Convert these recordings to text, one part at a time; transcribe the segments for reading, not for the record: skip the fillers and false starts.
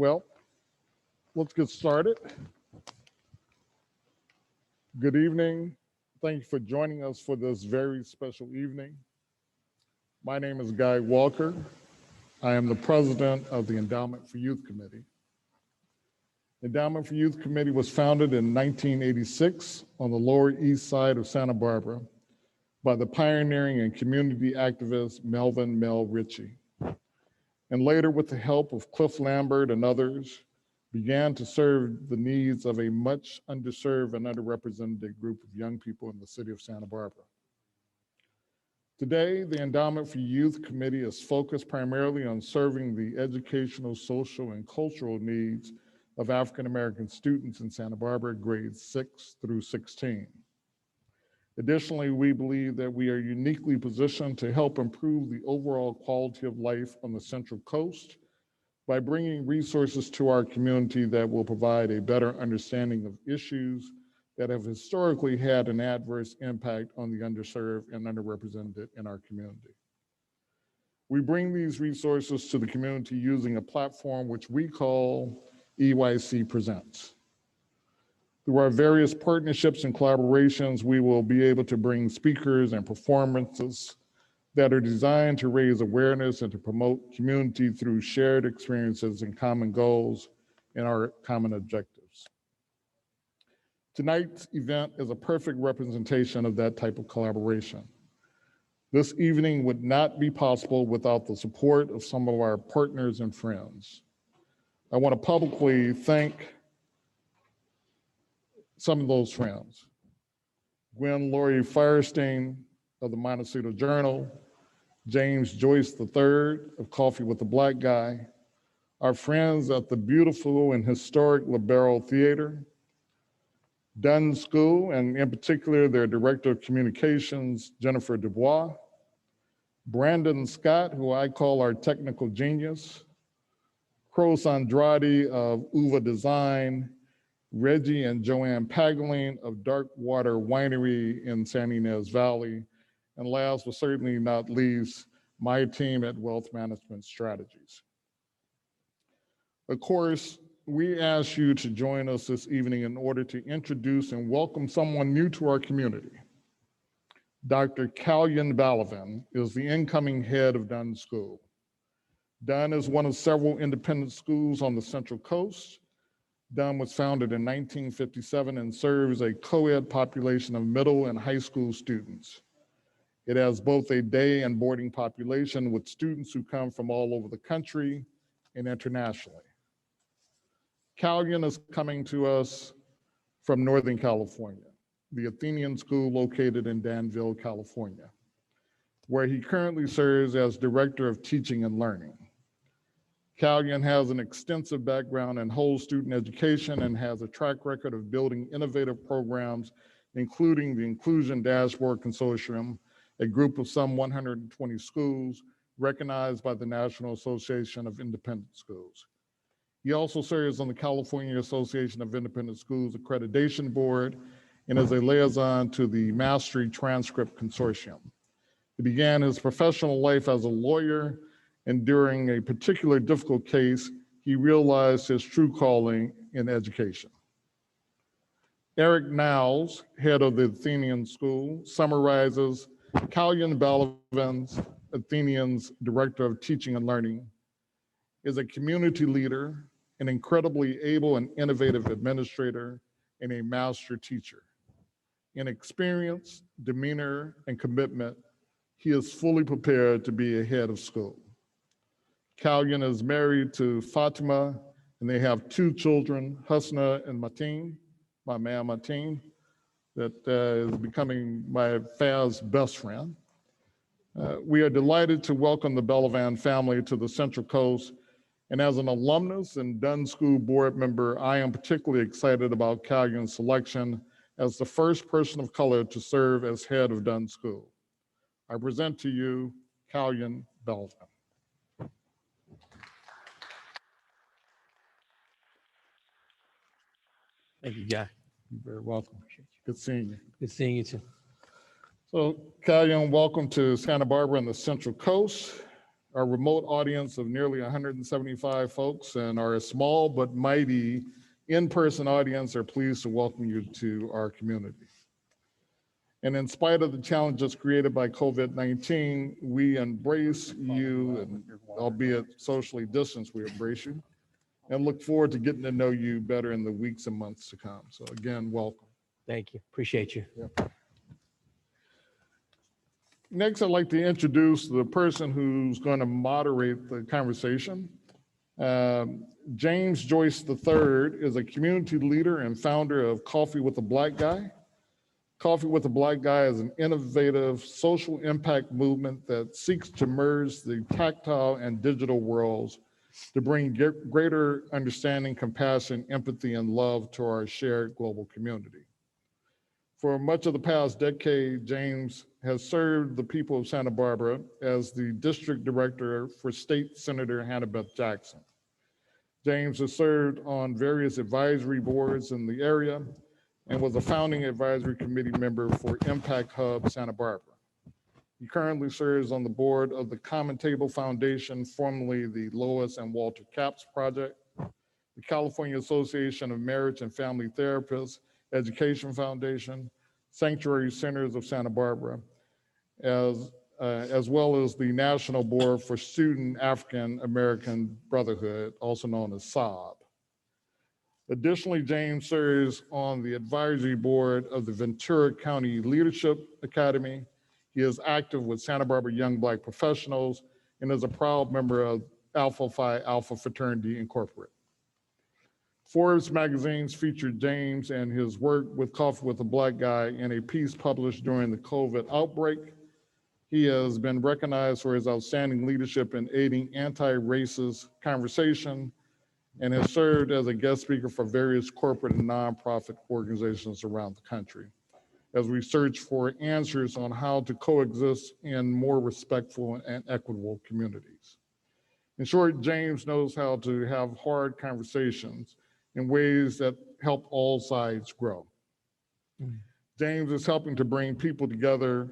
Well, let's get started. Good evening. Thank you for joining us for this very special evening. My name is Guy Walker. I am the president of the Endowment for Youth Committee. Endowment for Youth Committee was founded in 1986 on the Lower East Side of Santa Barbara by the pioneering and community activist Melvin Mel Ritchie, and later with the help of Cliff Lambert and others, began to serve the needs of a much underserved and underrepresented group of young people in the city of Santa Barbara. Today, the Endowment for Youth Committee is focused primarily on serving the educational, social, and cultural needs of African American students in Santa Barbara, grades 6 through 16. Additionally, we believe that we are uniquely positioned to help improve the overall quality of life on the Central Coast by bringing resources to our community that will provide a better understanding of issues that have historically had an adverse impact on the underserved and underrepresented in our community. We bring these resources to the community using a platform which we call EYC Presents. Through our various partnerships and collaborations, we will be able to bring speakers and performances that are designed to raise awareness and to promote community through shared experiences and common goals and our common objectives. Tonight's event is a perfect representation of that type of collaboration. This evening would not be possible without the support of some of our partners and friends. I want to publicly thank some of those friends. Gwen Laurie Firestein of the Montecito Journal, James Joyce III of Coffee with the Black Guy, our friends at the beautiful and historic Libero Theater, Dunn School, and in particular their Director of Communications, Jennifer Dubois, Brandon Scott, who I call our technical genius, Cros Andrade of Uva Design, Reggie and Joanne Pagling of Dark Water Winery in San Ynez Valley, and last but certainly not least, my team at Wealth Management Strategies. Of course, we ask you to join us this evening in order to introduce and welcome someone new to our community. Dr. Kalyan Balaven is the incoming head of Dunn School. Dunn is one of several independent schools on the Central Coast. Dunn was founded in 1957 and serves a co-ed population of middle and high school students. It has both a day and boarding population with students who come from all over the country and internationally. Kalyan is coming to us from Northern California, the Athenian School located in Danville, California, where he currently serves as Director of Teaching and Learning. Kalyan has an extensive background in whole student education and has a track record of building innovative programs, including the Inclusion Dashboard Consortium, a group of some 120 schools recognized by the National Association of Independent Schools. He also serves on the California Association of Independent Schools Accreditation Board and is a liaison to the Mastery Transcript Consortium. He began his professional life as a lawyer, and during a particular difficult case, he realized his true calling in education. Eric Niles, head of the Athenian School, summarizes Kalyan Balaven's, Athenian's Director of Teaching and Learning, is a community leader, an incredibly able and innovative administrator, and a master teacher. In experience, demeanor, and commitment, he is fully prepared to be a head of school. Kalyan is married to Fatima, and they have 2 children, Husna and Mateen, my man Mateen, that is becoming my Faz's best friend. We are delighted to welcome the Balaven family to the Central Coast, and as an alumnus and Dunn School board member, I am particularly excited about Kalyan's selection as the first person of color to serve as head of Dunn School. I present to you Kalyan Balaven. Thank you, Guy. You're very welcome. Good seeing you. Good seeing you too. So, Kalyan, welcome to Santa Barbara and the Central Coast. our remote audience of nearly 175 folks, and our small but mighty in-person audience are pleased to welcome you to our community. And in spite of the challenges created by COVID-19, we embrace you, and albeit socially distanced, we embrace you, and look forward to getting to know you better in the weeks and months to come. So again, welcome. Thank you. Appreciate you. Yep. Next, I'd like to introduce the person who's going to moderate the conversation. James Joyce III is a community leader and founder of Coffee with a Black Guy. Coffee with a Black Guy is an innovative social impact movement that seeks to merge the tactile and digital worlds to bring greater understanding, compassion, empathy, and love to our shared global community. For much of the past decade, James has served the people of Santa Barbara as the district director for State Senator Hannah Beth Jackson. James has served on various advisory boards in the area and was a founding advisory committee member for Impact Hub Santa Barbara. He currently serves on the board of the Common Table Foundation, formerly the Lois and Walter Capps Project, the California Association of Marriage and Family Therapists Education Foundation, Sanctuary Centers of Santa Barbara, as well as the National Board for Student African American Brotherhood, also known as SOB. Additionally, James serves on the advisory board of the Ventura County Leadership Academy. He is active with Santa Barbara Young Black Professionals and is a proud member of Alpha Phi Alpha Fraternity Incorporated. Forbes magazines featured James and his work with Coffee with a Black Guy in a piece published during the COVID outbreak. He has been recognized for his outstanding leadership in aiding anti-racist conversation and has served as a guest speaker for various corporate and nonprofit organizations around the country as we search for answers on how to coexist in more respectful and equitable communities. In short, James knows how to have hard conversations in ways that help all sides grow. James is helping to bring people together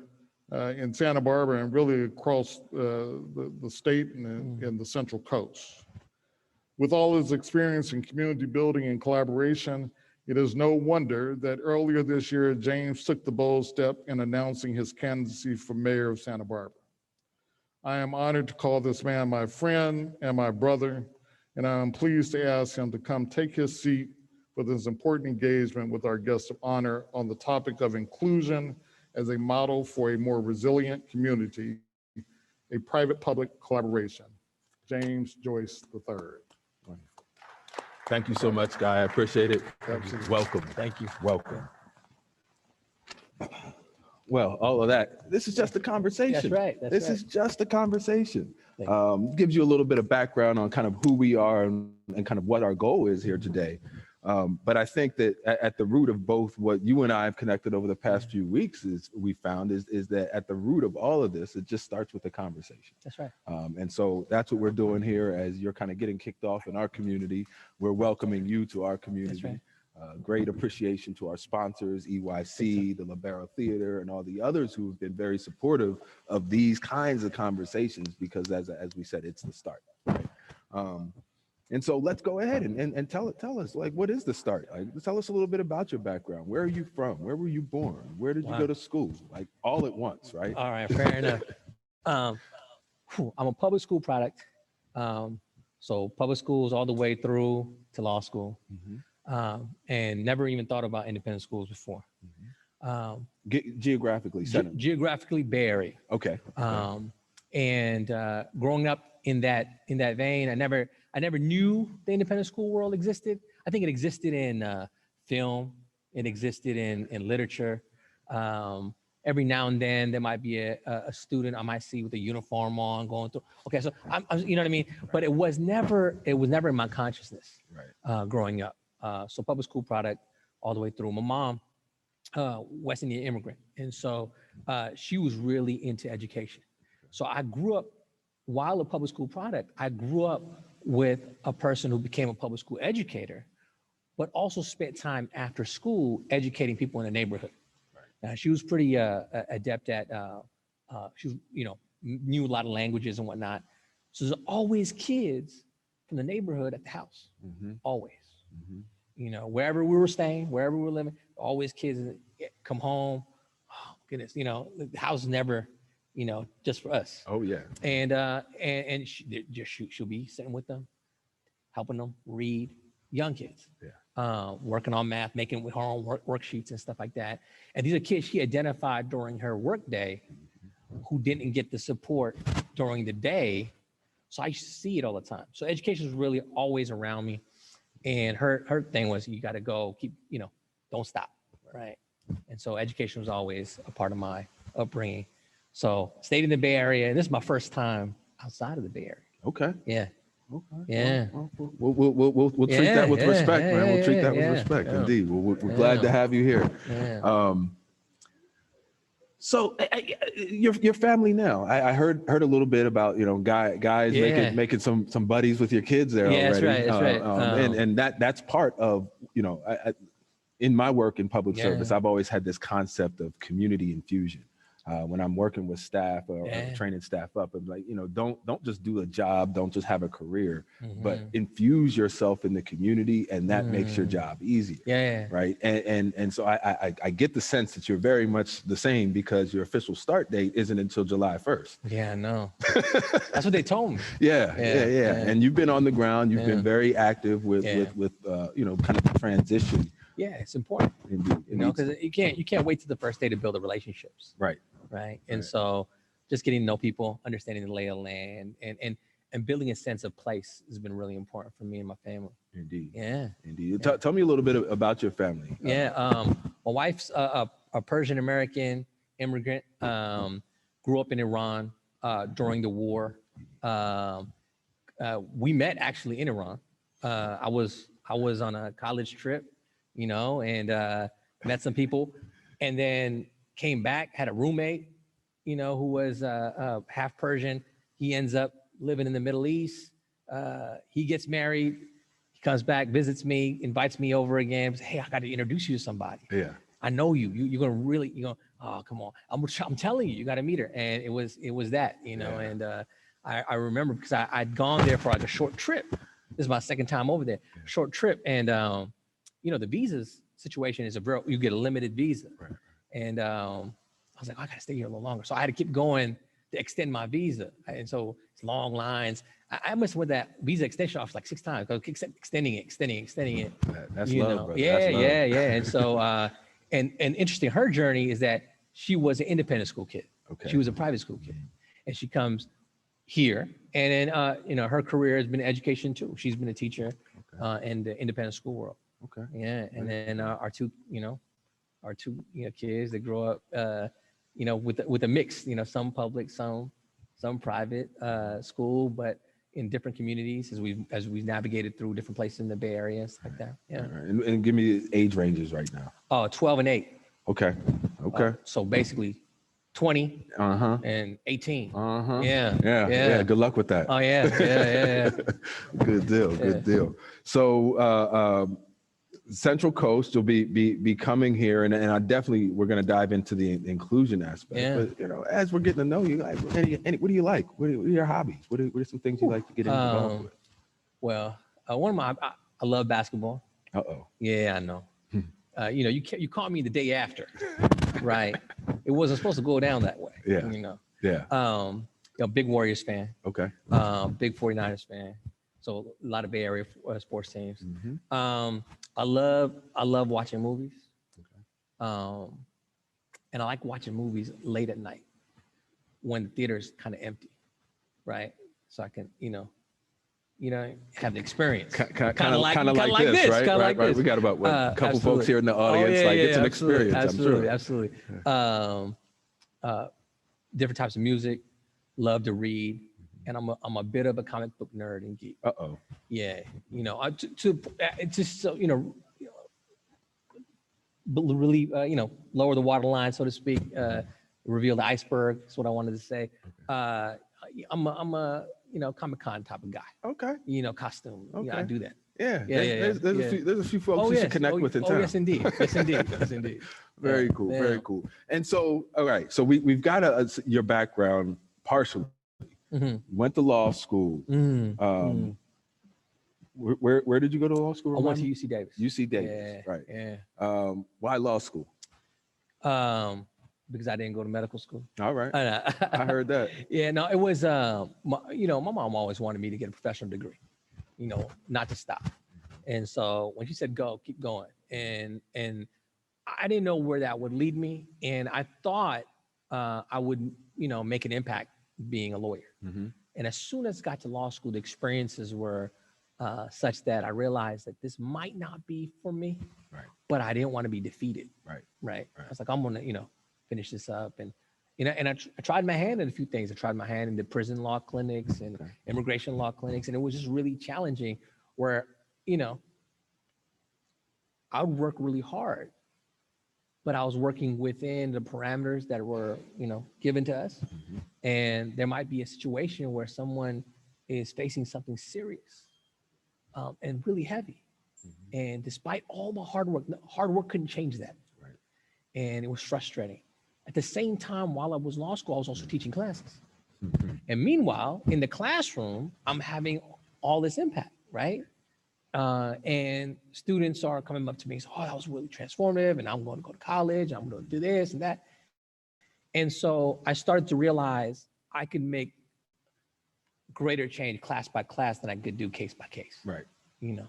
in Santa Barbara and really across the state and the Central Coast. With all his experience in community building and collaboration, it is no wonder that earlier this year, James took the bold step in announcing his candidacy for mayor of Santa Barbara. I am honored to call this man my friend and my brother, and I am pleased to ask him to come take his seat for this important engagement with our guest of honor on the topic of inclusion as a model for a more resilient community, a private-public collaboration. James Joyce III. Thank you so much, Guy. I appreciate it. Absolutely. Welcome. Thank you. Welcome. Well, all of that. This is just a conversation. That's right. This is just a conversation. Gives you a little bit of background on kind of who we are and kind of what our goal is here today. But I think that at the root of both what you and I have connected over the past few weeks is that at the root of all of this, it just starts with a conversation. That's right. And so that's what we're doing here as you're kind of getting kicked off in our community. We're welcoming you to our community. That's right. Great appreciation to our sponsors, EYC, the Libero Theater, and all the others who have been very supportive of these kinds of conversations because as we said, it's the start. Right? And so let's go ahead and tell us, like, what is the start? Like, tell us a little bit about your background. Where are you from? Where were you born? Where did you go to school? Like, all at once, right? All right, fair enough. I'm a public school product. So public schools all the way through to law school. And never even thought about independent schools before. Geographically, geographically Bay. Okay. And growing up in that vein, I never knew the independent school world existed. I think it existed in film. It existed in literature. Every now and then there might be a student I might see with a uniform on going through. Okay, so I'm you know what I mean. But it was never in my consciousness. Right. Growing up. So public school product all the way through. My mom, West Indian immigrant, and so she was really into education. So I grew up, while a public school product, I grew up with a person who became a public school educator, but also spent time after school educating people in the neighborhood. Right. She was pretty adept at, she was, knew a lot of languages and whatnot. So there's always kids from the neighborhood at the house, always. You know, wherever we were staying, wherever we were living, always kids come home. Oh goodness, you know, the house is never, you know, just for us. Oh yeah. And she'll be sitting with them, helping them read, young kids. Working on math, making with her own worksheets and stuff like that. And these are kids she identified during her work day who didn't get the support during the day. So I see it all the time. So education is really always around me. And her thing was, you got to go keep, you know, don't stop, right? And so education was always a part of my upbringing. So stayed in the Bay Area. And this is my first time outside of the Bay Area. Okay. Yeah. Okay. Yeah. We'll treat that with respect, man. We'll treat that with respect. Indeed. We're glad to have you here. So your family now, I heard a little bit about, you know, guys making some buddies with your kids there already. That's right. And that's part of, you know, in my work in public service, I've always had this concept of community infusion. When I'm working with staff or training staff up, I'm like, you know, don't just do a job, don't just have a career, but infuse yourself in the community, and that makes your job easier. Right. And so I get the sense that you're very much the same, because your official start date isn't until July 1st. Yeah, no. That's what they told me. Yeah. And you've been on the ground, you've been very active with you know, kind of the transition. Yeah, it's important. Indeed. You know, because you can't wait till the first day to build the relationships. Right. And so just getting to know people, understanding the lay of the land, and building a sense of place has been really important for me and my family. Indeed. Yeah. Indeed. Tell me a little bit about your family. My wife's a Persian American immigrant, grew up in Iran during the war. We met actually in Iran. I was on a college trip, you know, and met some people, and then came back, had a roommate, you know, who was half Persian. He ends up living in the Middle East. He gets married. He comes back, visits me, invites me over again. Says, hey, I got to introduce you to somebody. Yeah. I know you. You're gonna really. You know. Oh, come on. I'm telling you, you got to meet her. And it was that, you know. And I remember, because I'd gone there for like a short trip. This is my second time over there. Short trip, and you know, the visas situation is you get a limited visa. And I was like, I gotta stay here a little longer. So I had to keep going to extend my visa. And so it's long lines. I must have went that visa extension office like 6 times. I keep extending it. That's love, brother. Yeah. And so, and interesting, her journey is that she was an independent school kid. Okay. She was a private school kid. And she comes here. And then, you know, her career has been education too. She's been a teacher in the independent school world. Okay. Yeah. And then our two kids that grow up, you know, with a mix, you know, some public, some private school, but in different communities as we've navigated through different places in the Bay Area and stuff like that. Yeah. Right. And give me the age ranges right now. 12 and 8. Okay. So basically 20 and 18. Yeah. Good luck with that. Oh yeah. Good deal. So Central Coast, you'll be coming here, and I definitely, we're going to dive into the inclusion aspect. But, you know, as we're getting to know you, like, what do you like? What are your hobbies? What are some things you like to get involved with? Well, I love basketball. Yeah, I know. You know, you caught me the day after, right? It wasn't supposed to go down that way. Yeah. You know. Yeah. You know, big Warriors fan. Okay. Big 49ers fan. So a lot of Bay Area sports teams. I love watching movies. Okay. And I like watching movies late at night when the theater's kind of empty, right? So I can, you know, have the experience. Kind of like this, right? We got about a couple folks here in the audience. It's an experience. Absolutely. Different types of music. Love to read. And I'm a bit of a comic book nerd and geek. Yeah, you know, it's just so, you know, really, you know, lower the waterline, so to speak. Reveal the iceberg. That's what I wanted to say. I'm a you know, Comic-Con type of guy. Okay. You know, costume. Okay. You know, I do that. There's a few folks you should connect with in town. Yes, indeed. Very cool. And so, all right. So we've got your background partially. Went to law school. Where did you go to law school? I went to Remind me? UC Davis. UC Davis, Yeah, right? Yeah. Why law school? Because I didn't go to medical school. All right, I heard that. Yeah, no, it was, my mom always wanted me to get a professional degree, not to stop. And so when she said go, keep going, and I didn't know where that would lead me, and I thought I would, make an impact being a lawyer. And as soon as I got to law school, the experiences were such that I realized that this might not be for me, Right. but I didn't want to be defeated. Right. I was like, I'm gonna, finish this up, and I tried my hand in a few things. I tried my hand in the prison law clinics and immigration law clinics, and it was just really challenging. Where I would work really hard, but I was working within the parameters that were, given to us. And there might be a situation where someone is facing something serious and really heavy. And despite all the hard work couldn't change that. Right. And it was frustrating. At the same time, while I was in law school, I was also teaching classes. And meanwhile, in the classroom, I'm having all this impact, right? And students are coming up to me and say, oh, that was really transformative, and I'm going to go to college, I'm going to do this and that. And so I started to realize I could make greater change class by class than I could do case by case. Right.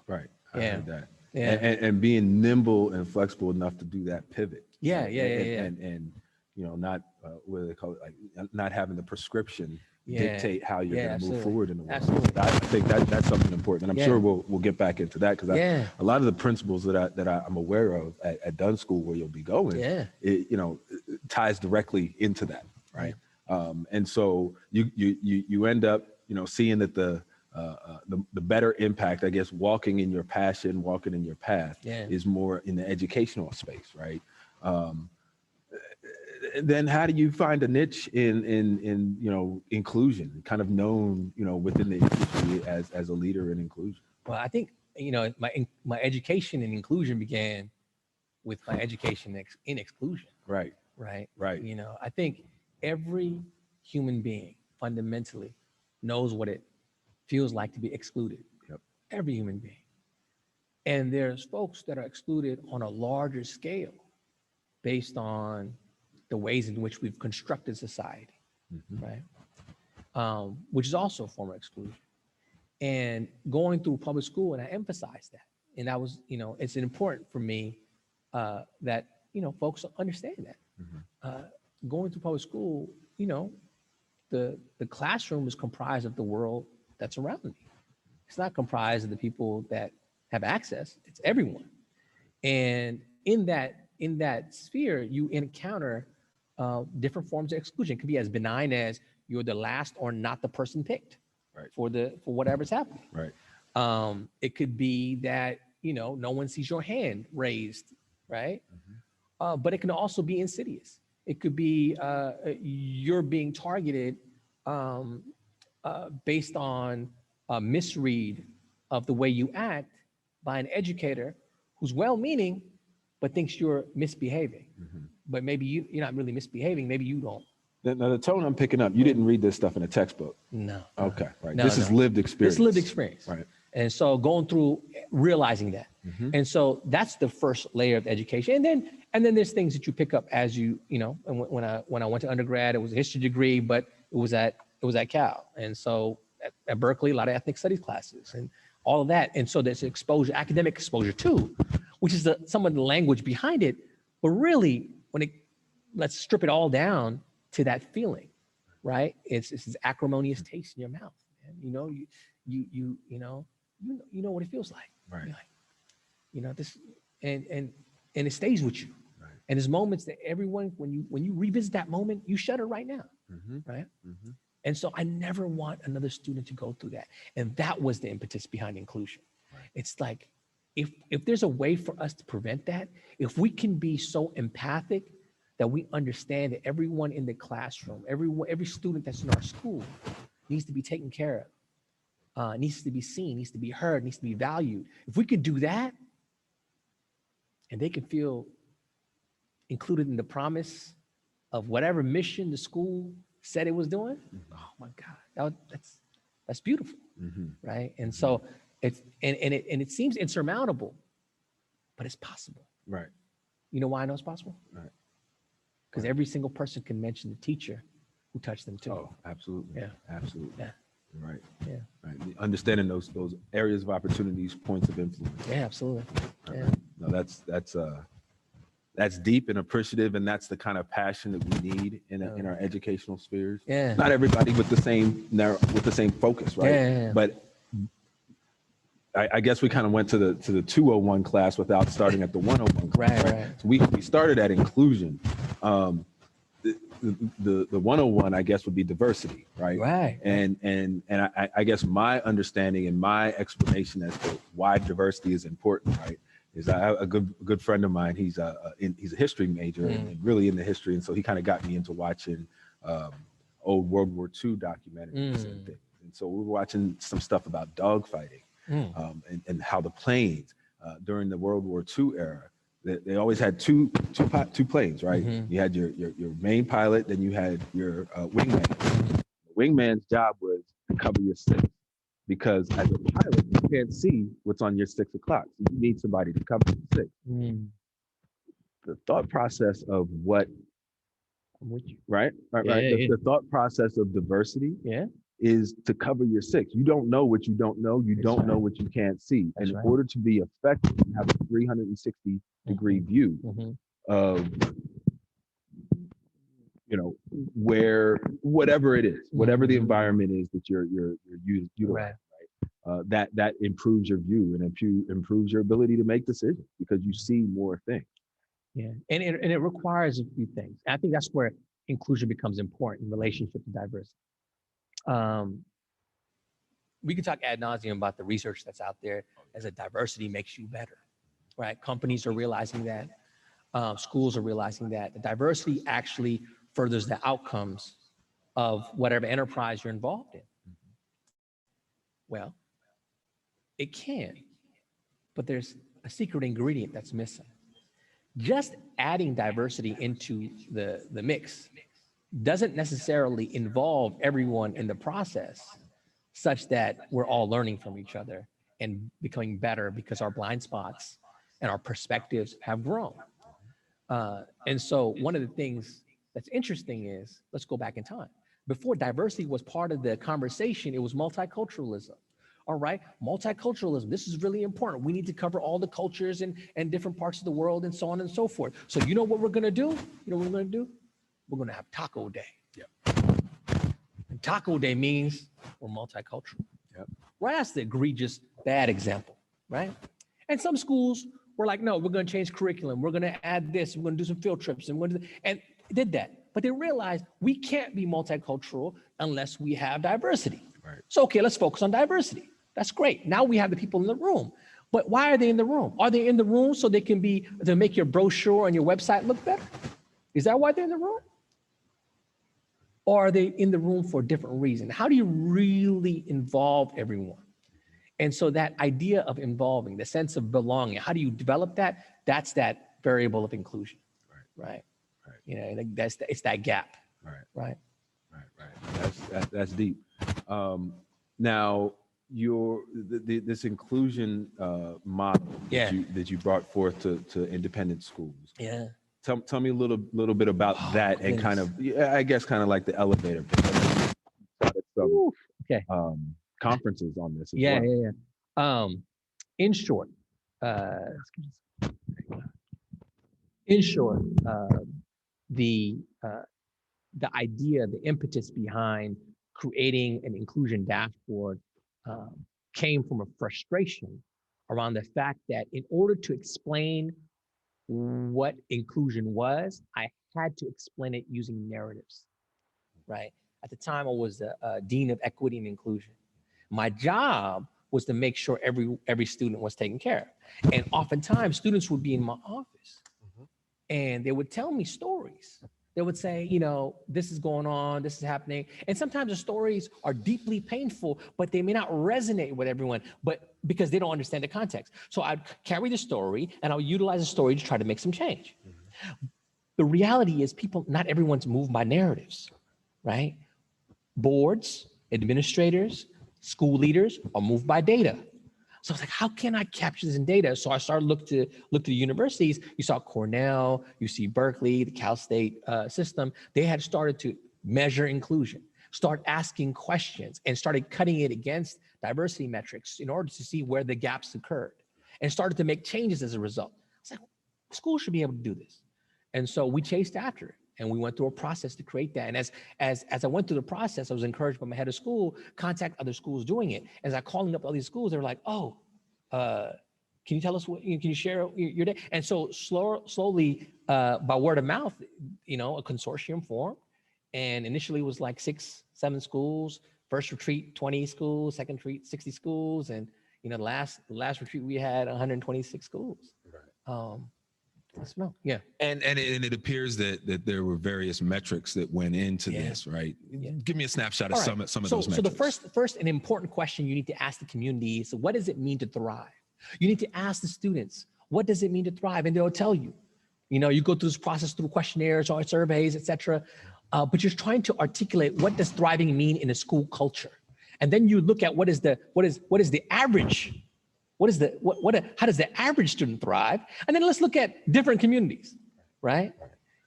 Right. I heard that. Yeah. And being nimble and flexible enough to do that pivot. Yeah. And not what do they call it, like not having the prescription dictate how you're going to move forward in the world. Absolutely. I think that's something important, and I'm sure we'll get back into that, because a lot of the principles that I'm aware of at Dunn School, where you'll be going, it ties directly into that, right? And so you end up seeing that the better impact, I guess, walking in your passion, walking in your path, is more in the educational space, right? Then how do you find a niche in inclusion, kind of known within the industry as a leader in inclusion? Well, I think my education in inclusion began with my education in exclusion. Right. I think every human being fundamentally knows what it feels like to be excluded. Yep. Every human being. And there's folks that are excluded on a larger scale based on the ways in which we've constructed society, right? Which is also a form of exclusion. And going through public school, and I emphasize that, and that was, it's important for me that, folks understand that. Going through public school, the classroom is comprised of the world that's around me. It's not comprised of the people that have access, it's everyone. And in that sphere, you encounter different forms of exclusion. It could be as benign as you're the last or not the person picked for whatever's happening. Right. It could be that, no one sees your hand raised, right? But it can also be insidious. It could be you're being targeted based on a misread of the way you act by an educator who's well-meaning, but thinks you're misbehaving. But maybe you're not really misbehaving. Maybe you don't. Now, the tone I'm picking up, you didn't read this stuff in a textbook. No. Okay, right. No, this is lived experience. It's lived experience. Right. And so going through realizing that. And so that's the first layer of education. And then there's things that you pick up as and when I went to undergrad, it was a history degree, but it was at Cal. And so at Berkeley, a lot of ethnic studies classes and all of that. And so there's exposure, academic exposure too, which is some of the language behind it. But really, let's strip it all down to that feeling, right? It's this acrimonious taste in your mouth. Man. You know what it feels like. Right. This, and it stays with you. Right. And there's moments that everyone, when you revisit that moment, you shudder right now, right? And so I never want another student to go through that. And that was the impetus behind inclusion. Right. It's like, if there's a way for us to prevent that, if we can be so empathic that we understand that everyone in the classroom, every student that's in our school needs to be taken care of, needs to be seen, needs to be heard, needs to be valued. If we could do that, and they can feel included in the promise of whatever mission the school said it was doing, oh my God, that's beautiful, right? And so it's and it seems insurmountable, but it's possible. Right. You know why I know it's possible? Right. Because every single person can mention the teacher who touched them too. Oh, absolutely. Yeah. Absolutely. Yeah. Right. Yeah. Right. Understanding those areas of opportunities, points of influence. Yeah, absolutely. Yeah. Right. No, that's deep and appreciative, and that's the kind of passion that we need in our educational spheres. Yeah. Not everybody with the same focus, right? Yeah. But I guess we kind of went to the 201 class without starting at the 101 class. Right. So we started at inclusion. The 101, I guess, would be diversity, right? Right. And I guess my understanding and my explanation as to why diversity is important, right, is I have a good friend of mine. He's a history major and really into history, and so he kind of got me into watching old World War II documentaries and things. And so we were watching some stuff about dogfighting and how the planes during the World War II era. They always had two planes, right? You had your main pilot, then you had your wingman. The wingman's job was to cover your six, because as a pilot, you can't see what's on your 6 o'clock. So you need somebody to cover your six. The thought process of what, I'm with you. right? Yeah. The thought process of diversity Yeah. is to cover your six. You don't know what you don't know. You don't know what you can't see. And in order to be effective, you have a 360-degree view of, where whatever it is, whatever the environment is that you're utilizing, right? That improves your view and improves your ability to make decisions because you see more things. Yeah, and it requires a few things. I think that's where inclusion becomes important in relationship to diversity. We can talk ad nauseum about the research that's out there as a diversity makes you better, right? Companies are realizing that. Schools are realizing that. The diversity actually furthers the outcomes of whatever enterprise you're involved in. Well, it can, but there's a secret ingredient that's missing. Just adding diversity into the mix doesn't necessarily involve everyone in the process such that we're all learning from each other and becoming better because our blind spots and our perspectives have grown. And so one of the things that's interesting is, let's go back in time. Before diversity was part of the conversation, it was multiculturalism. All right, multiculturalism, this is really important. We need to cover all the cultures and different parts of the world and so on and so forth. So you know what we're gonna do? You know what we're gonna do? We're gonna have Taco Day. And Taco Day means we're multicultural. Right, that's the egregious bad example, right? And some schools were like, no, we're gonna change curriculum. We're gonna add this, we're gonna do some field trips and we're gonna do, and did that. But they realized we can't be multicultural unless we have diversity. Right. So, okay, let's focus on diversity. That's great. Now we have the people in the room. But why are they in the room? Are they in the room so they can to make your brochure and your website look better? Is that why they're in the room? Or are they in the room for a different reason? How do you really involve everyone? And so that idea of involving, the sense of belonging, how do you develop that? That's that variable of inclusion, right? You know, it's that gap, right? That's deep. Now, this inclusion model that you brought forth to independent schools. Yeah. Tell me a little bit about that and kind of, I guess, kind of like the elevator. Okay. Conferences on this as well. Yeah. In short, the idea, the impetus behind creating an inclusion dashboard came from a frustration around the fact that in order to explain what inclusion was, I had to explain it using narratives, right? At the time, I was a dean of equity and inclusion. My job was to make sure every student was taken care of. And oftentimes, students would be in my office and they would tell me stories. They would say, you know, this is going on, this is happening. And sometimes the stories are deeply painful, but they may not resonate with everyone, but because they don't understand the context. So I'd carry the story and I would utilize the story to try to make some change. The reality is not everyone's moved by narratives. right? Boards, administrators, school leaders are moved by data. So I was like, how can I capture this in data? So I started look to the universities. You saw Cornell, you see Berkeley, the Cal State system. They had started to measure inclusion, start asking questions, and started cutting it against diversity metrics in order to see where the gaps occurred, and started to make changes as a result. I was like, schools should be able to do this. And so we chased after it. And we went through a process to create that. And as I went through the process, I was encouraged by my head of school, contact other schools doing it. As I calling up all these schools, they were like, oh, can you tell us can you share your day? And so slowly, by word of mouth, a consortium formed. And initially it was like 6, 7 schools, first retreat, 20 schools, second retreat, 60 schools. And, the last retreat we had 126 schools. Right. No, yeah. And it appears that there were various metrics that went into this, right? Yeah. Give me a snapshot of Right. some of those metrics. So the first and important question you need to ask the community is, what does it mean to thrive? You need to ask the students, what does it mean to thrive? And they'll tell you. You go through this process through questionnaires or surveys, et cetera, but you're trying to articulate, what does thriving mean in a school culture? And then you look at what is the average. How does the average student thrive? And then let's look at different communities, right?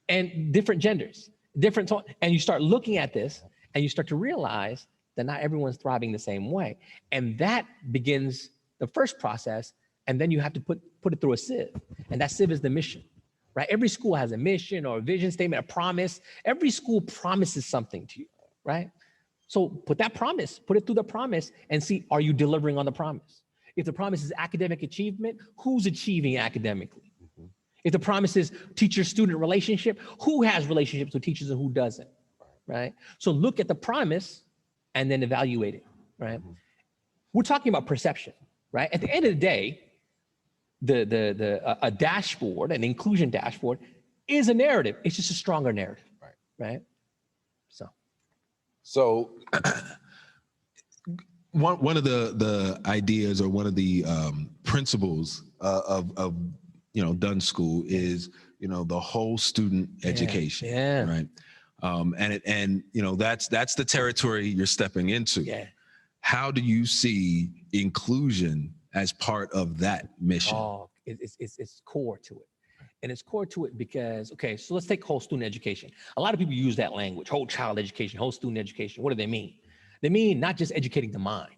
And different genders, and you start looking at this and you start to realize that not everyone's thriving the same way. And that begins the first process. And then you have to put it through a sieve. And that sieve is the mission, right? Every school has a mission or a vision statement, a promise. Every school promises something to you, right? So put it through the promise and see, are you delivering on the promise? If the promise is academic achievement, who's achieving academically? Mm-hmm. If the promise is teacher-student relationship, who has relationships with teachers and who doesn't, right? So look at the promise and then evaluate it, right? Mm-hmm. We're talking about perception, right? At the end of the day, a dashboard, an inclusion dashboard, is a narrative. It's just a stronger narrative, right? So one of the ideas, or one of the principles of Dunn School is the whole student education, right? And that's the territory you're stepping into. Yeah. How do you see inclusion as part of that mission? Oh, it's core to it. And it's core to it because, okay, so let's take whole student education. A lot of people use that language, whole child education, whole student education. What do they mean? They mean not just educating the mind.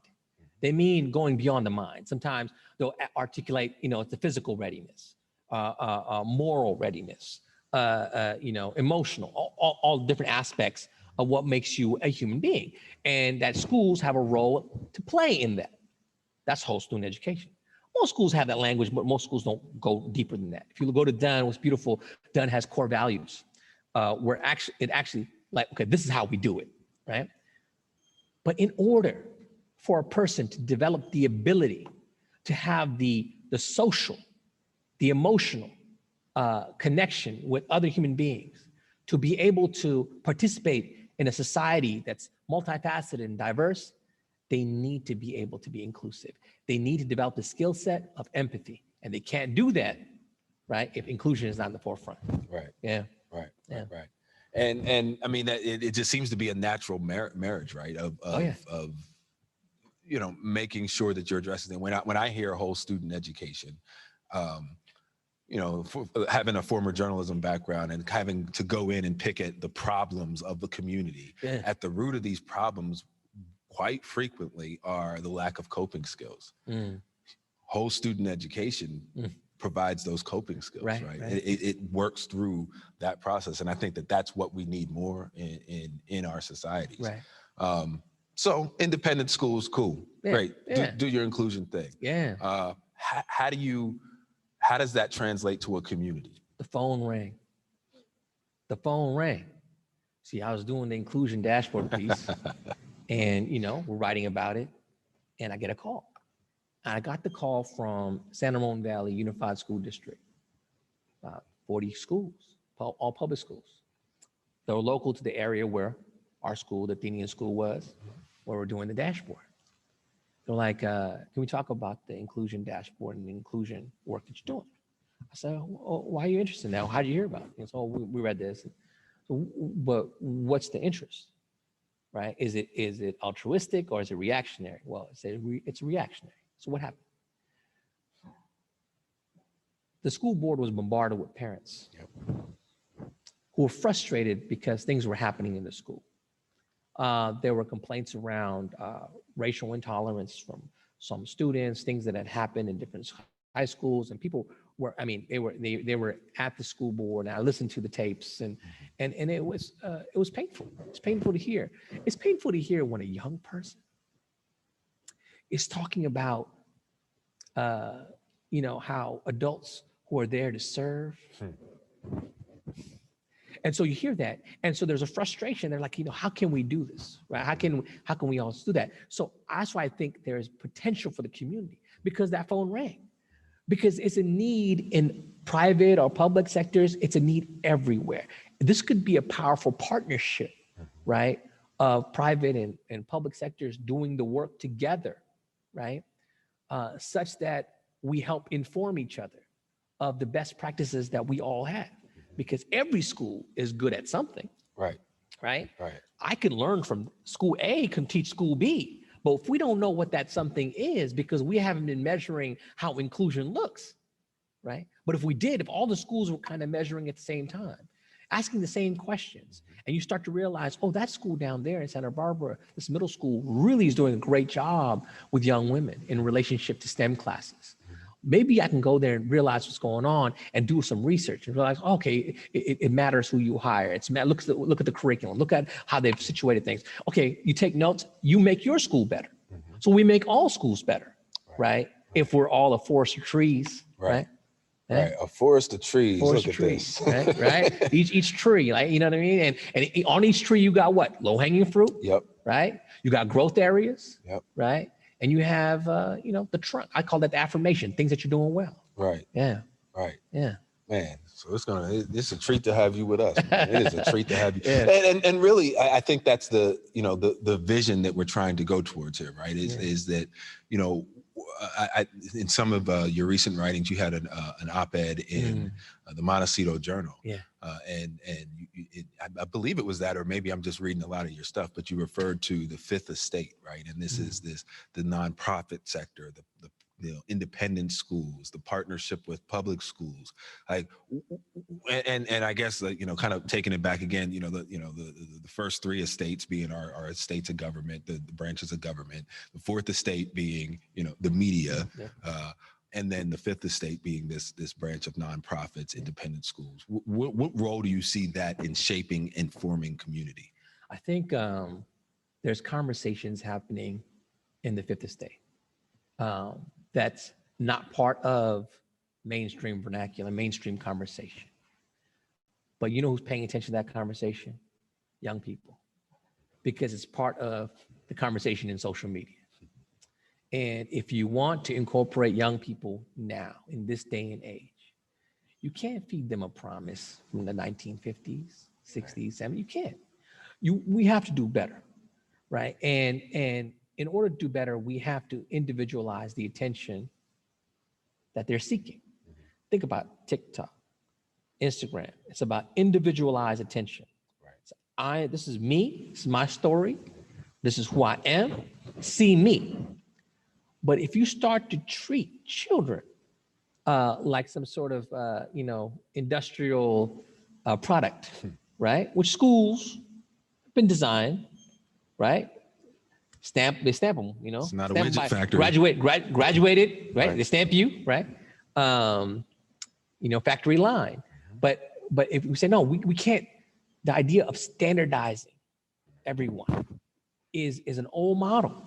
They mean going beyond the mind. Sometimes they'll articulate, it's the physical readiness, moral readiness, emotional, all different aspects of what makes you a human being. And that schools have a role to play in that. That's whole student education. Most schools have that language, but most schools don't go deeper than that. If you go to Dunn, what's beautiful, Dunn has core values, where it actually like, okay, this is how we do it, right? But in order for a person to develop the ability to have the social, the emotional connection with other human beings, to be able to participate in a society that's multifaceted and diverse, they need to be able to be inclusive. They need to develop the skill set of empathy. And they can't do that, right, if inclusion is not in the forefront. Right. Yeah. Right. And I mean, it just seems to be a natural marriage, right? Of making sure that you're addressing them. When I hear whole student education, having a former journalism background and having to go in and pick at the problems of the community, at the root of these problems quite frequently are the lack of coping skills. Whole student education provides those coping skills, right? It works through that process. And I think that that's what we need more in our societies. Right. So independent schools, cool, great. Do your inclusion thing. Yeah. How does that translate to a community? The phone rang. See, I was doing the inclusion dashboard piece and, we're writing about it and I get a call. I got the call from San Ramon Valley Unified School District, about 40 schools, all public schools. They were local to the area where our school, the Athenian school was, where we're doing the dashboard. They're like, can we talk about the inclusion dashboard and the inclusion work that you're doing? I said, why are you interested in that? How did you hear about it? And so we read this. So, but what's the interest? right? Is it altruistic or is it reactionary? Well, it's reactionary. So what happened? The school board was bombarded with parents who were frustrated because things were happening in the school. There were complaints around racial intolerance from some students, things that had happened in different high schools, and people were, I mean, they were at the school board, and I listened to the tapes, and it was painful. It's painful to hear. It's painful to hear when a young person is talking about, how adults who are there to serve. And so you hear that. And so there's a frustration. They're like, how can we do this? Right? How can we all do that? So that's why I think there is potential for the community, because that phone rang. Because it's a need in private or public sectors. It's a need everywhere. This could be a powerful partnership, right? Of private and public sectors doing the work together, right? Such that we help inform each other of the best practices that we all have. Because every school is good at something. Right. Right? Right. I can learn from school A, can teach school B. But if we don't know what that something is, because we haven't been measuring how inclusion looks, right? But if we did, if all the schools were kind of measuring at the same time, asking the same questions, and you start to realize, oh, that school down there in Santa Barbara, this middle school really is doing a great job with young women in relationship to STEM classes. Maybe I can go there and realize what's going on and do some research and realize, okay, it matters who you hire. Look at the curriculum. Look at how they've situated things. Okay, you take notes, you make your school better. So we make all schools better, right? If we're all a forest of trees, right? Right, a forest of trees. Forest Look of at trees, this. right? Each tree, like, you know what I mean? And on each tree, you got what? Low-hanging fruit, Yep. right? You got growth areas, Yep. right? And you have, the trunk. I call that the affirmation, things that you're doing well. Right. Yeah. Right. Yeah. Man, so it's a treat to have you with us, man. It is a treat to have you. Yeah. And really, I think that's the vision that we're trying to go towards here, right? Is that, in some of your recent writings, you had an op-ed in the Montecito Journal. Yeah. I believe it was that, or maybe I'm just reading a lot of your stuff, but you referred to the fifth estate, right? And this is the nonprofit sector, the independent schools, the partnership with public schools, like, and I guess, kind of taking it back again, the first three estates being our estates of government, the branches of government, the fourth estate being, the media, and then the fifth estate being this branch of nonprofits, independent schools. What role do you see that in shaping and forming community? I think there's conversations happening in the fifth estate that's not part of mainstream vernacular, mainstream conversation. But you know who's paying attention to that conversation? Young people, because it's part of the conversation in social media. And if you want to incorporate young people now in this day and age, you can't feed them a promise from the 1950s, 60s, 70s. You can't. We have to do better, right? And in order to do better, we have to individualize the attention that they're seeking. Think about TikTok, Instagram. It's about individualized attention. Right. So this is me. This is my story. This is who I am. See me. But if you start to treat children like some sort of, industrial product, right? Which schools have been designed, right? They stamp them, It's not a widget factory. Graduated, right? They stamp you, right? Factory line. But if we say, no, we can't, the idea of standardizing everyone is an old model.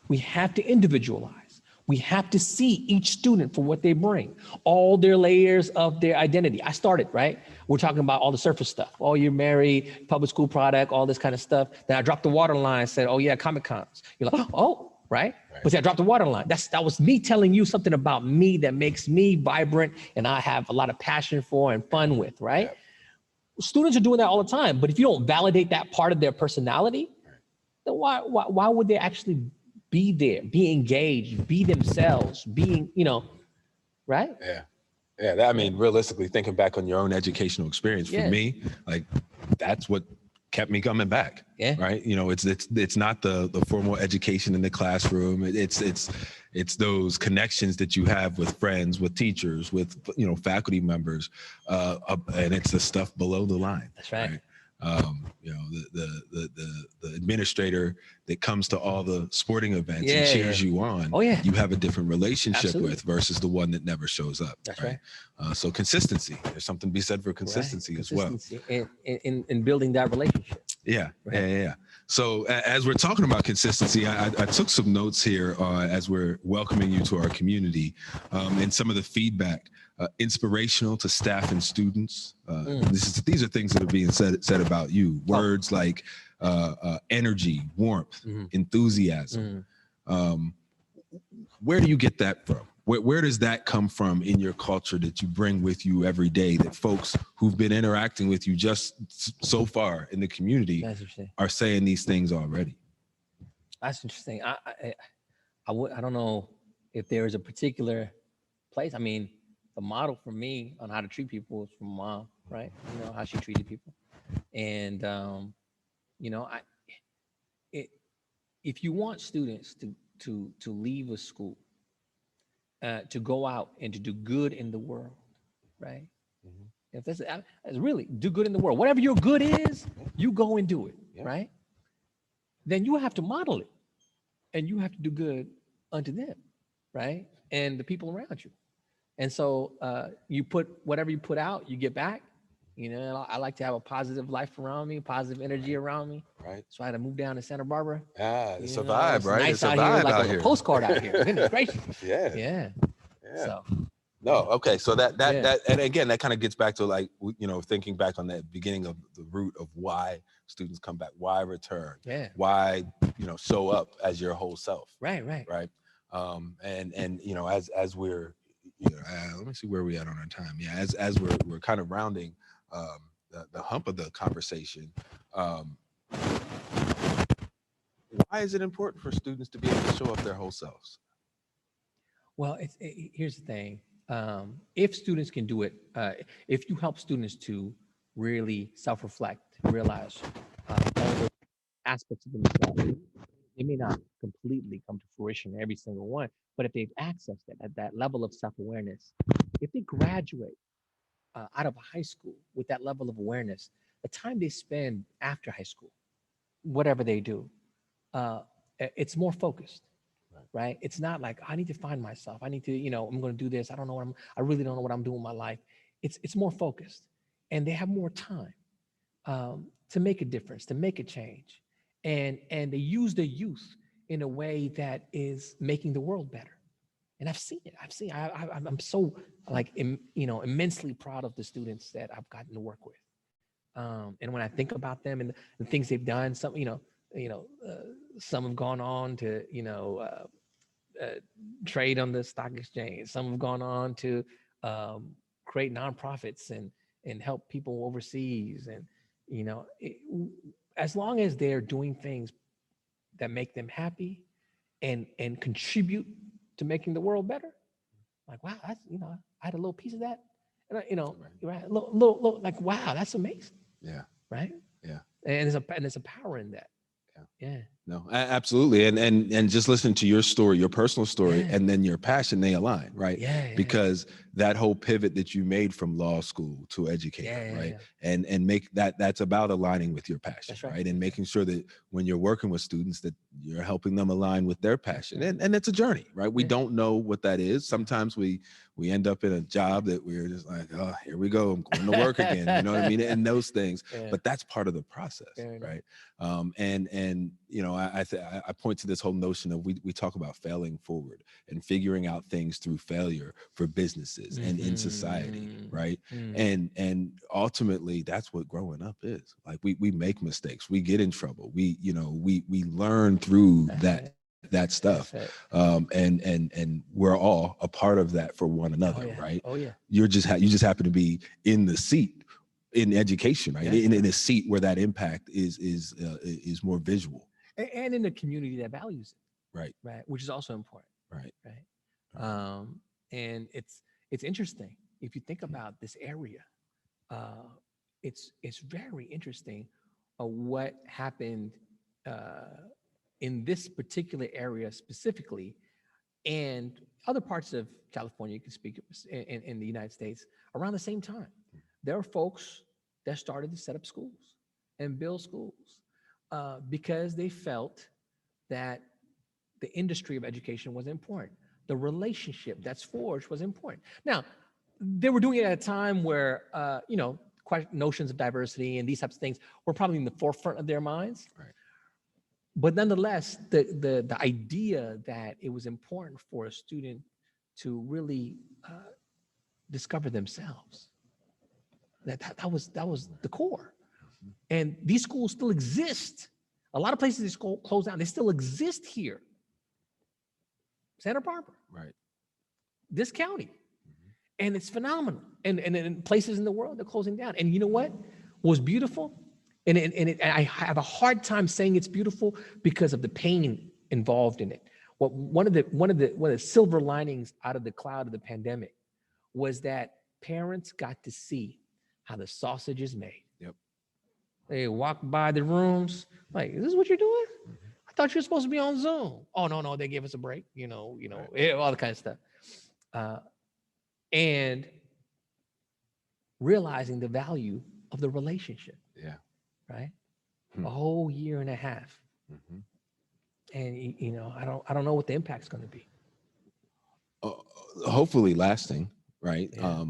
We have to individualize. We have to see each student for what they bring, all their layers of their identity. I started, right? We're talking about all the surface stuff. Oh, you're married, public school product, all this kind of stuff. Then I dropped the waterline and said, oh yeah, Comic Cons. You're like, oh, right? But see, I dropped the waterline. That was me telling you something about me that makes me vibrant and I have a lot of passion for and fun with, right? Yeah. Students are doing that all the time. But if you don't validate that part of their personality, then why would they actually be there, be engaged, be themselves, being, right? Yeah. I mean, realistically, thinking back on your own educational experience, for me, like, that's what kept me coming back. Yeah. Right. You know, it's not the formal education in the classroom. It's those connections that you have with friends, with teachers, with, you know, faculty members, and it's the stuff below the line. That's right. You know, the administrator that comes to all the sporting events and cheers you on. Oh, yeah. You have a in relationship Absolutely. with versus the one that never shows up. That's right. So consistency. There's something to be said for consistency as well. In building that relationship. Yeah, Right. yeah. So as we're talking about consistency, I took some notes here as we're welcoming you to our community, and some of the feedback. Inspirational to staff and students. These are things that are being said about you. Words like energy, warmth, enthusiasm. Where do you get that from? Where does that come from in your culture that you bring with you every day, that folks who've been interacting with you just so far in the community are saying these things already? That's interesting. I don't know if there is a particular place. I mean, the model for me on how to treat people is from mom, right? You know, how she treated people. And, you know, if you want students to leave a school, to go out and to do good in the world, right? If that's really do good in the world, whatever your good is, you go and do it, right? Then you have to model it, and you have to do good unto them, right? And the people around you. And so you put whatever you put out, you get back. You know, I like to have a positive life around me, positive energy around me. Right. So I had to move down to Santa Barbara. Ah, it's a You know, vibe, it's right? nice It's a out vibe here, like out a here. postcard out here. Goodness gracious. Yeah. So. No, okay. So that and again, that kind of gets back to, like, you know, thinking back on that beginning of the root of why students come back, why return, why, you know, show up as your whole self. Right. And you know, as we're, you know, let me see where we at on our time. Yeah, as we're kind of rounding the hump of the conversation. Why is it important for students to be able to show up their whole selves? Well, here's the thing. If students can do it, if you help students to really self-reflect, realize all the aspects of themselves, they may not completely come to fruition, every single one, but if they've accessed it at that level of self-awareness, if they graduate out of high school with that level of awareness, the time they spend after high school, whatever they do, it's more focused. Right? It's not like I need to find myself. I need to, you know, I'm going to do this. I really don't know what I'm doing with my life. It's more focused, and they have more time to make a difference, to make a change, and they use their youth in a way that is making the world better. And I've seen it. I'm so, like, immensely proud of the students that I've gotten to work with. And when I think about them and the things they've done, some, some have gone on to, trade on the stock exchange. Some have gone on to create nonprofits and help people overseas. And, as long as they're doing things that make them happy and contribute to making the world better, like, wow, that's, I had a little piece of that. And, right, little, like, wow, that's amazing. Yeah. Right. Yeah. And there's a power in that. Yeah. No, absolutely. And just listen to your story, your personal story, and then your passion, they align, right? Yeah. Because that whole pivot that you made from law school to educator, right? Yeah. And make that's about aligning with your passion, right? And making sure that when you're working with students that you're helping them align with their passion. And it's a journey, right? We don't know what that is. Sometimes we end up in a job that we're just like, oh, here we go, I'm going to work again. You know what I mean? And those things, but that's part of the process, right? I point to this whole notion of we talk about failing forward and figuring out things through failure for businesses and in society, right? And ultimately, that's what growing up is. Like we make mistakes, we get in trouble, we learn through that stuff, and we're all a part of that for one another, right? Oh yeah. You just happen to be in the seat in education, right? In a seat where that impact is more visual, and in a community that values it, right? Which is also important, right? And it's interesting if you think about this area. It's very interesting what happened in this particular area specifically, and other parts of California, you can speak in the United States, around the same time. There are folks that started to set up schools and build schools because they felt that the industry of education was important. The relationship that's forged was important. Now, they were doing it at a time where, notions of diversity and these types of things were probably in the forefront of their minds. Right. But nonetheless, the idea that it was important for a student to really discover themselves, that was the core. And these schools still exist. A lot of places they closed down. They still exist here. Santa Barbara, Right. this county. And it's phenomenal. And in places in the world, they're closing down. And you know what was beautiful? And I have a hard time saying it's beautiful because of the pain involved in it. One of the silver linings out of the cloud of the pandemic was that parents got to see how the sausage is made. Yep. They walk by the rooms like, is this what you're doing? I thought you were supposed to be on Zoom. Oh, no, they gave us a break, Right. all the kind of stuff. And realizing the value of the relationship. Yeah. Right? Hmm. A whole year and a half. Mm-hmm. And I don't know what the impact's going to be. Hopefully lasting, right? Yeah.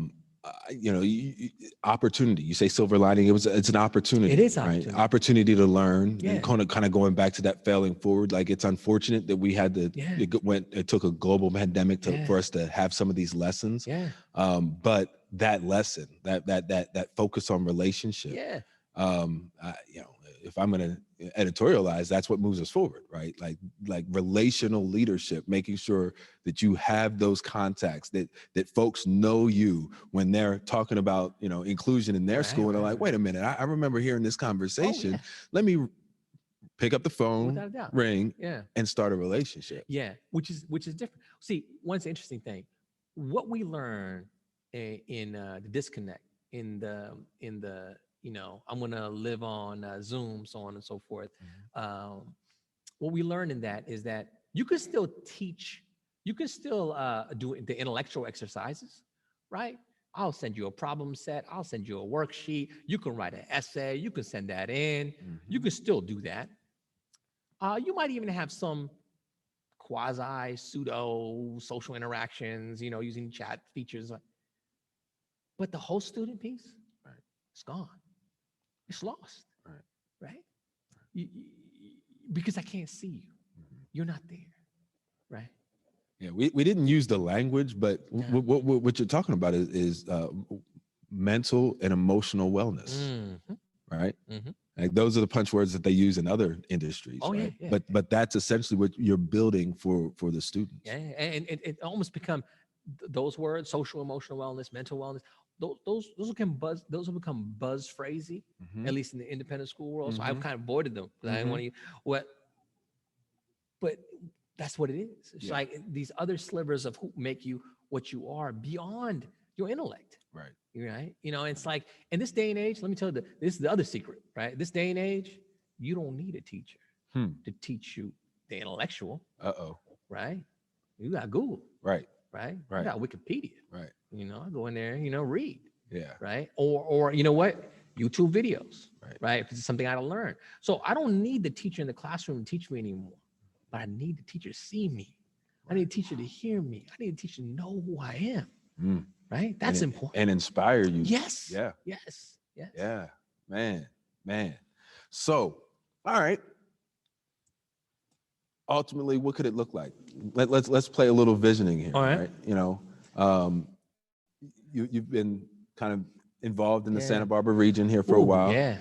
Opportunity. You say silver lining. It's an opportunity. It is right? opportunity. Opportunity to learn. Yeah. And kind of going back to that failing forward. Like it's unfortunate that we had to. Yeah. It took a global pandemic Yeah. for us to have some of these lessons. Yeah. But that lesson, that focus on relationship. Yeah. If I'm going to editorialize, that's what moves us forward, right? Like relational leadership, making sure that you have those contacts, that folks know you when they're talking about, inclusion in their school, and they're like, wait a minute, I remember hearing this conversation. Oh, yeah. Let me pick up the phone, Without a doubt. ring, Yeah. and start a relationship. Yeah. Which is different. See, one interesting thing, what we learn in the disconnect, in the I'm going to live on Zoom, so on and so forth. What we learn in that is that you can still teach, you can still do the intellectual exercises, right? I'll send you a problem set. I'll send you a worksheet. You can write an essay. You can send that in. Mm-hmm. You can still do that. You might even have some quasi pseudo social interactions, using chat features. But the whole student piece, right, it's gone. It's lost, right? Because I can't see you. You're not there, right? Yeah, we didn't use the language, but what you're talking about is mental and emotional wellness, right? Like those are the punch words that they use in other industries, right? Yeah. But that's essentially what you're building for the students. Yeah, and it almost become those words: social, emotional wellness, mental wellness. Those will become buzz phrasey, at least in the independent school world. So I've kind of avoided them because I didn't want to. But that's what it is. It's like these other slivers of who make you what you are beyond your intellect. Right. Right. It's like in this day and age, let me tell you, this is the other secret, right? This day and age, you don't need a teacher to teach you the intellectual. Right. You got Google. Right. You got Wikipedia. Right. I go in there, read. Yeah. Right. Or you know what? YouTube videos. Right. If it's something I don't learn. So I don't need the teacher in the classroom to teach me anymore. But I need the teacher to see me. I need a teacher to hear me. I need a teacher to know who I am. Right? That's important. And inspire you. Yes. Yeah. Yes. Yeah. Man. So, all right. Ultimately, what could it look like? Let's play a little visioning here. All right. You've been kind of involved in the Santa Barbara region here for a while. Yeah.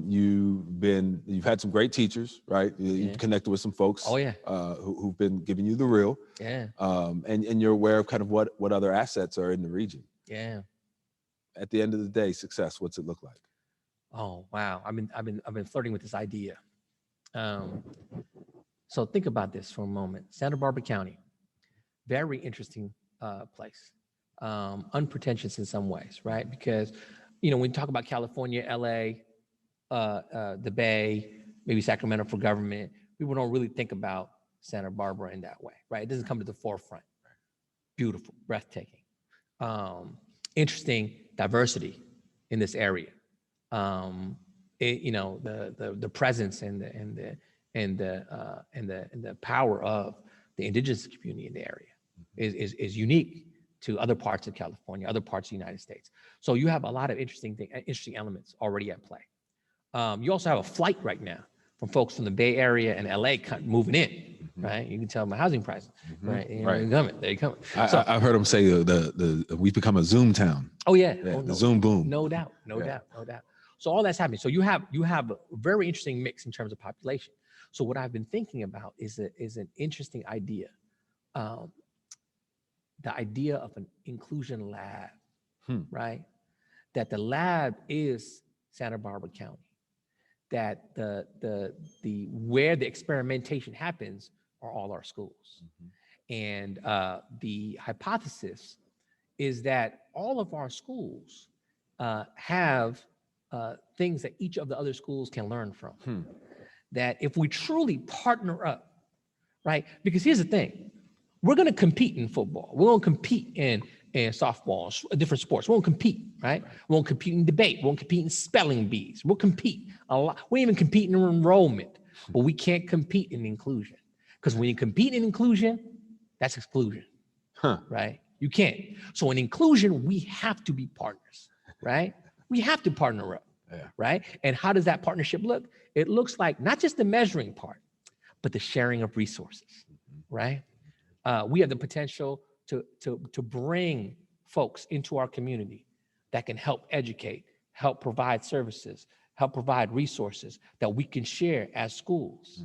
You've had some great teachers, right? You've connected with some folks. Who've been giving you the real. Yeah. And you're aware of kind of what other assets are in the region. Yeah. At the end of the day, success, what's it look like? Oh, wow. I've been flirting with this idea. So think about this for a moment. Santa Barbara County, very interesting place. Unpretentious in some ways, right? Because, when you talk about California, LA, the Bay, maybe Sacramento for government, people don't really think about Santa Barbara in that way, right? It doesn't come to the forefront. Beautiful, breathtaking, interesting diversity in this area. The presence and the power of the indigenous community in the area is unique to other parts of California, other parts of the United States. So you have a lot of interesting elements already at play. You also have a flight right now from folks from the Bay Area and LA moving in, right? You can tell my housing prices, right? They're coming, they're coming. I've heard them say we've become a Zoom town. Oh yeah, the Zoom boom. No doubt. So all that's happening. So you have a very interesting mix in terms of population. So what I've been thinking about is an interesting idea. The idea of an inclusion lab, right? That the lab is Santa Barbara County. That where the experimentation happens are all our schools. And the hypothesis is that all of our schools have things that each of the other schools can learn from. That if we truly partner up, right? Because here's the thing, we're gonna compete in football. We're gonna compete in softball, different sports. We won't compete, right? We won't compete in debate. We won't compete in spelling bees. We'll compete a lot. We even compete in enrollment, but we can't compete in inclusion. Because when you compete in inclusion, that's exclusion, right? You can't. So in inclusion, we have to be partners, right? We have to partner up, right? And how does that partnership look? It looks like not just the measuring part, but the sharing of resources, right? We have the potential to bring folks into our community that can help educate, help provide services, help provide resources that we can share as schools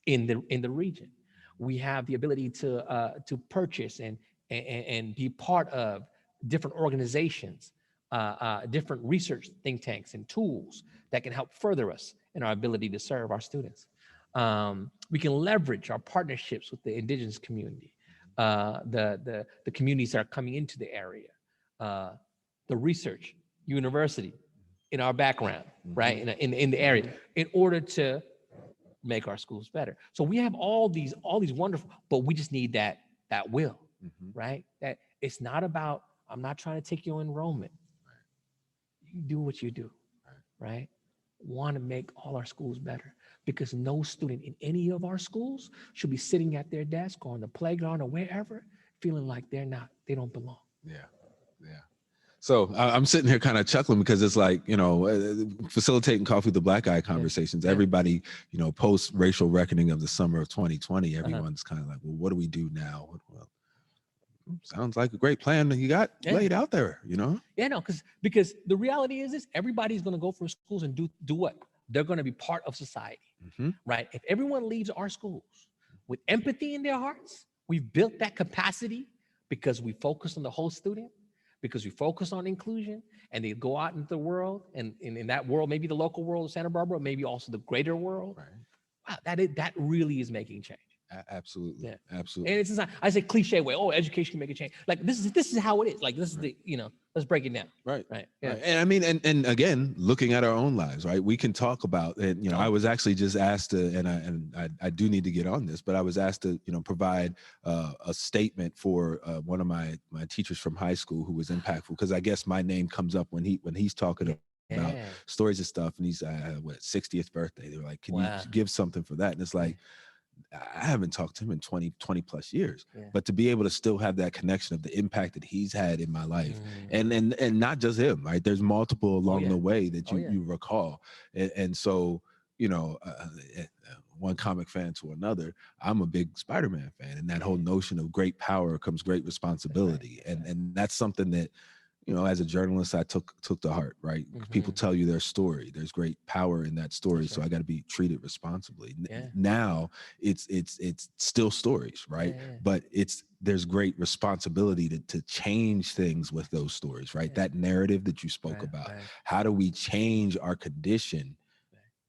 in the region. We have the ability to purchase and be part of different organizations, different research think tanks and tools that can help further us in our ability to serve our students. We can leverage our partnerships with the indigenous community, the communities that are coming into the area, the research university in our background, right, in the area, in order to make our schools better. So we have all these wonderful, but we just need that will, right? That it's not about, I'm not trying to take your enrollment. You do what you do, right? Want to make all our schools better, because no student in any of our schools should be sitting at their desk or on the playground or wherever feeling like they don't belong. Yeah. So I'm sitting here kind of chuckling because it's like, facilitating Coffee with the Black Guy conversations. Everybody, post racial reckoning of the summer of 2020, everyone's kind of like, well, what do we do now? Well, sounds like a great plan that you got laid out there, Yeah, no, because the reality is this: everybody's going to go from schools and do what? They're going to be part of society, right? If everyone leaves our schools with empathy in their hearts, we've built that capacity because we focus on the whole student, because we focus on inclusion, and they go out into the world, and in that world, maybe the local world of Santa Barbara, maybe also the greater world. Right. Wow, that really is making change. Absolutely. Yeah. Absolutely. And it's not, I say cliche way, education can make a change. Like this is how it is. Like this is the, let's break it down. Right. Right. Yeah. Right. And I mean, and again, looking at our own lives, right? We can talk about, and I was actually just asked to, and I do need to get on this, but I was asked to, provide a statement for one of my teachers from high school who was impactful, because I guess my name comes up when he's talking about stories and stuff, and he's 60th birthday. They were like, can you give something for that? And it's like, I haven't talked to him in 20 plus years, but to be able to still have that connection of the impact that he's had in my life, and not just him, right? There's multiple along the way that you recall. And so, one comic fan to another, I'm a big Spider-Man fan, and that whole notion of great power comes great responsibility. And that's something that, as a journalist, I took to heart, right? People tell you their story. There's great power in that story. So I got to be treated responsibly. Now it's still stories, right? But there's great responsibility to change things with those stories, right? That narrative that you spoke about. How do we change our condition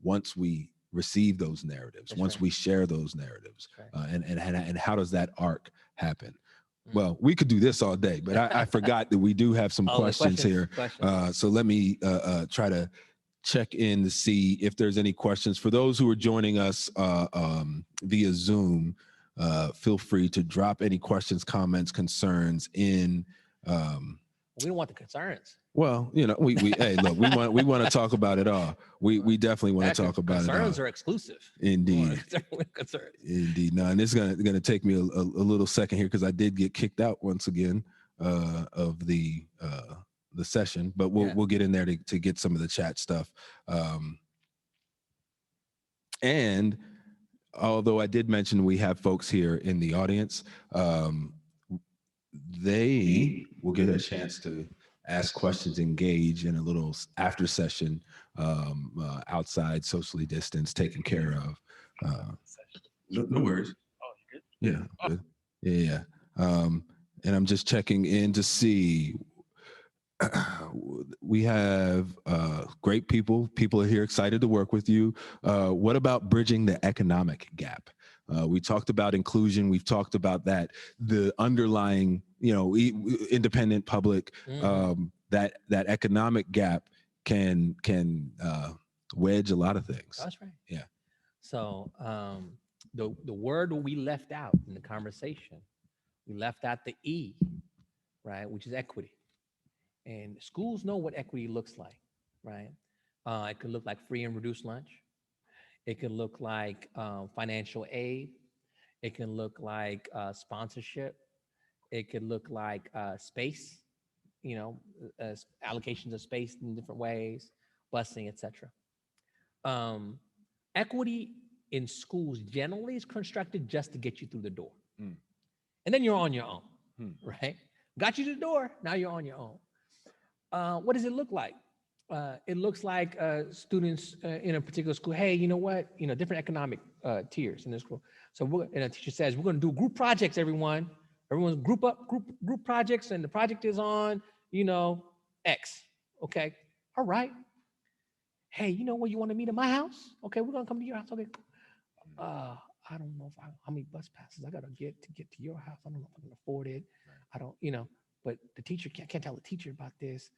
once we receive those narratives, once we share those narratives? And how does that arc happen? Well, we could do this all day, but I forgot that we do have some questions here. So let me try to check in to see if there's any questions. For those who are joining us via Zoom, feel free to drop any questions, comments, concerns in. We don't want the concerns. Well, you know, we hey, look, we want to talk about it all. We definitely want to talk about it all. Concerns are exclusive. Indeed. Concerns. Indeed. No, and it's gonna take me a little second here because I did get kicked out once again of the session, but we'll get in there to get some of the chat stuff. And although I did mention we have folks here in the audience, they will get a chance to ask questions, engage in a little after session, outside, socially distanced, taken care of. No worries. Oh, you good? Yeah. Good. Yeah. And I'm just checking in to see. We have great people. People are here excited to work with you. What about bridging the economic gap? We talked about inclusion. We've talked about that, the underlying, you know, independent public, that economic gap can wedge a lot of things. That's right. Yeah. So the word we left out in the conversation, we left out the E, right, which is equity. And schools know what equity looks like, right? It could look like free and reduced lunch. It could look like financial aid. It can look like sponsorship. It could look like space, you know, allocations of space in different ways, busing, etc. Equity in schools generally is constructed just to get you through the door. And then you're on your own, right? Got you to the door, now you're on your own. What does it look like? It looks like students in a particular school, hey, you know what? You know, different economic tiers in this school. So and a teacher says, we're going to do group projects, everyone. Everyone's group projects, and the project is on, you know, X. Okay, all right. Hey, you know what? You want to meet at my house? Okay, we're going to come to your house. Okay. I don't know how many bus passes I got to get to your house. I don't know if I can afford it. I don't, you know, but the teacher can't tell the teacher about this.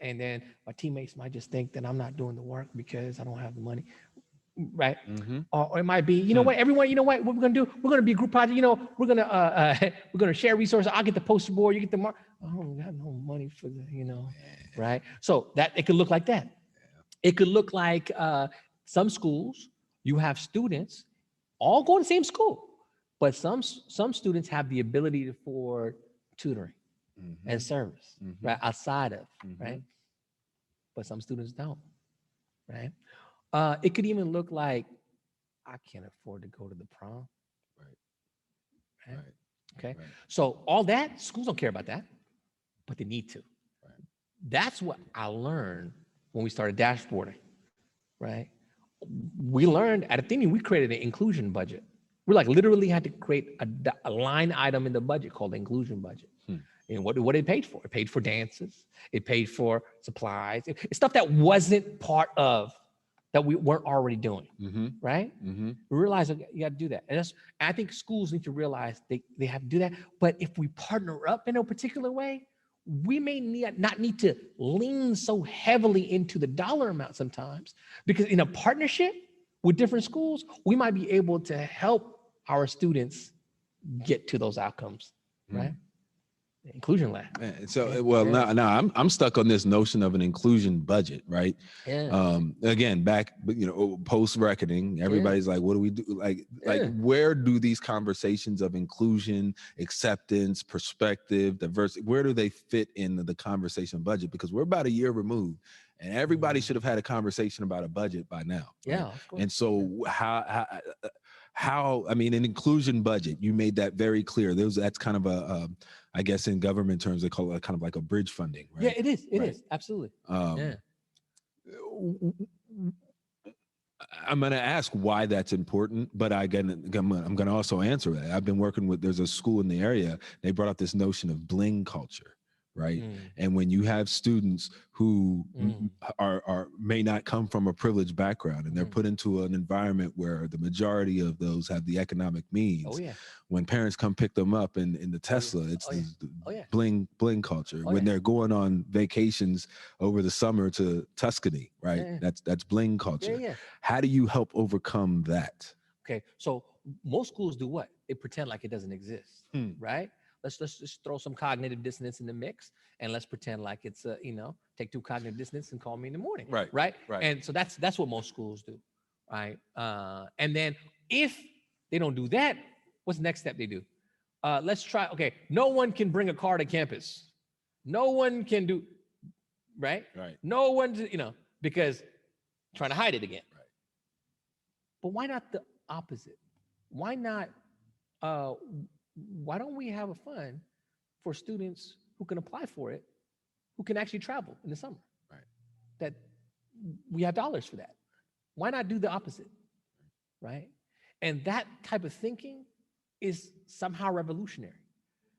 And then my teammates might just think that I'm not doing the work because I don't have the money, right? Or it might be, you know what, everyone, you know what we're gonna do? We're gonna be a group project. You know, we're gonna share resources. I'll get the poster board, you get the mark. I don't got no money for the, you know, right? So that it could look like that. It could look like some schools. You have students all going to the same school, but some students have the ability for tutoring and service, right, outside of, right? But some students don't, right? It could even look like, I can't afford to go to the prom. Right. Okay. Right. So all that, schools don't care about that, but they need to. Right. That's what I learned when we started dashboarding, right? We learned at Athenian, we created an inclusion budget. We like literally had to create a line item in the budget called the inclusion budget. And what it paid for? It paid for dances. It paid for supplies. It's stuff that wasn't part of, that we weren't already doing, right? We realized you got to do that. And I think schools need to realize they have to do that. But if we partner up in a particular way, we may not need to lean so heavily into the dollar amount sometimes, because in a partnership with different schools, we might be able to help our students get to those outcomes, right? Inclusion lab. So, well, now I'm stuck on this notion of an inclusion budget, right? Yeah. Again, back, you know, post-reckoning, everybody's like, what do we do? Like, where do these conversations of inclusion, acceptance, perspective, diversity, where do they fit in the conversation budget? Because we're about a year removed, and everybody should have had a conversation about a budget by now. Right? Yeah. Of course. And so how, I mean, an inclusion budget, you made that very clear. That's kind of I guess in government terms, they call it kind of like a bridge funding, right? Yeah, it is. It is. Absolutely. I'm going to ask why that's important, but I'm going to also answer that. I've been working with, there's a school in the area, they brought up this notion of bling culture, right? And when you have students who may not come from a privileged background, and they're put into an environment where the majority of those have the economic means. When parents come pick them up in the Tesla, it's the bling culture. When they're going on vacations over the summer to Tuscany, right? That's bling culture. How do you help overcome that? Okay, so most schools do what? They pretend like it doesn't exist, right? Let's just throw some cognitive dissonance in the mix, and let's pretend like it's take 2 cognitive dissonance and call me in the morning, right? And so that's what most schools do, right? And then if they don't do that, what's the next step they do? Let's try. Okay, no one can bring a car to campus. No one can do, right? No one, because trying to hide it again. But why not the opposite? Why not? Why don't we have a fund for students who can apply for it, who can actually travel in the summer? That we have dollars for that. Why not do the opposite? Right? And that type of thinking is somehow revolutionary,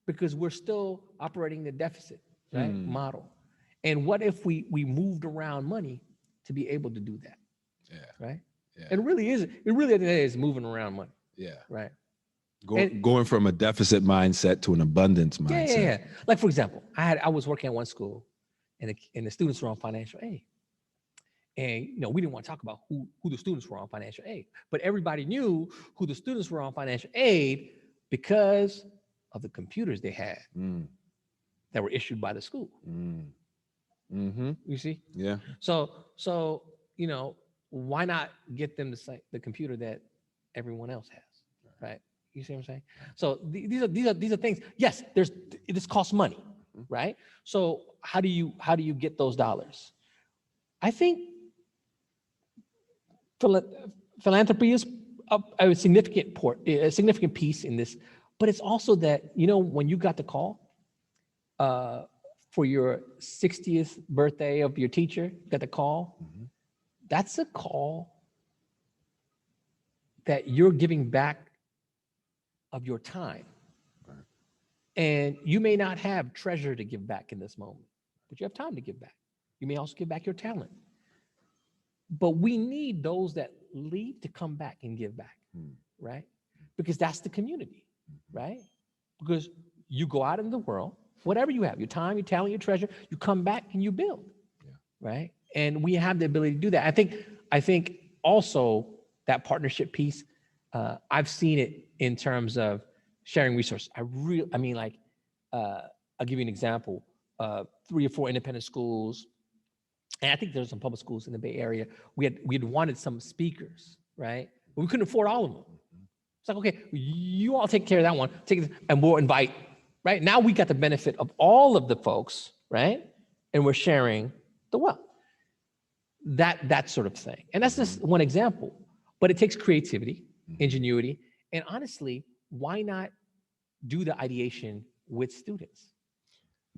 because we're still operating the deficit, right? Model. And what if we moved around money to be able to do that? Right? It really at the end of the day is moving around money. Right. Going from a deficit mindset to an abundance mindset. Like, for example, I was working at one school, and the students were on financial aid. And we didn't want to talk about who the students were on financial aid, but everybody knew who the students were on financial aid because of the computers they had that were issued by the school. You see? So why not get them the computer that everyone else has, right? You see what I'm saying? So these are things. Yes, this costs money, right? So how do you get those dollars? I think philanthropy is a significant piece in this, but it's also that when you got the call for your 60th birthday of your teacher, got the call. That's a call that you're giving back of your time. And you may not have treasure to give back in this moment, but you have time to give back. You may also give back your talent. But we need those that leave to come back and give back, right? Because that's the community, right? Because you go out in the world, whatever you have, your time, your talent, your treasure, you come back and you build, right? And we have the ability to do that. I think also that partnership piece, I've seen it in terms of sharing resources. I'll give you an example. 3 or 4 independent schools, and I think there's some public schools in the Bay Area. We had wanted some speakers, right? But we couldn't afford all of them. It's like, okay, you all take care of that one, and we'll invite, right? Now we got the benefit of all of the folks, right? And we're sharing the wealth. That sort of thing. And that's just one example. But it takes creativity, ingenuity, and honestly, why not do the ideation with students?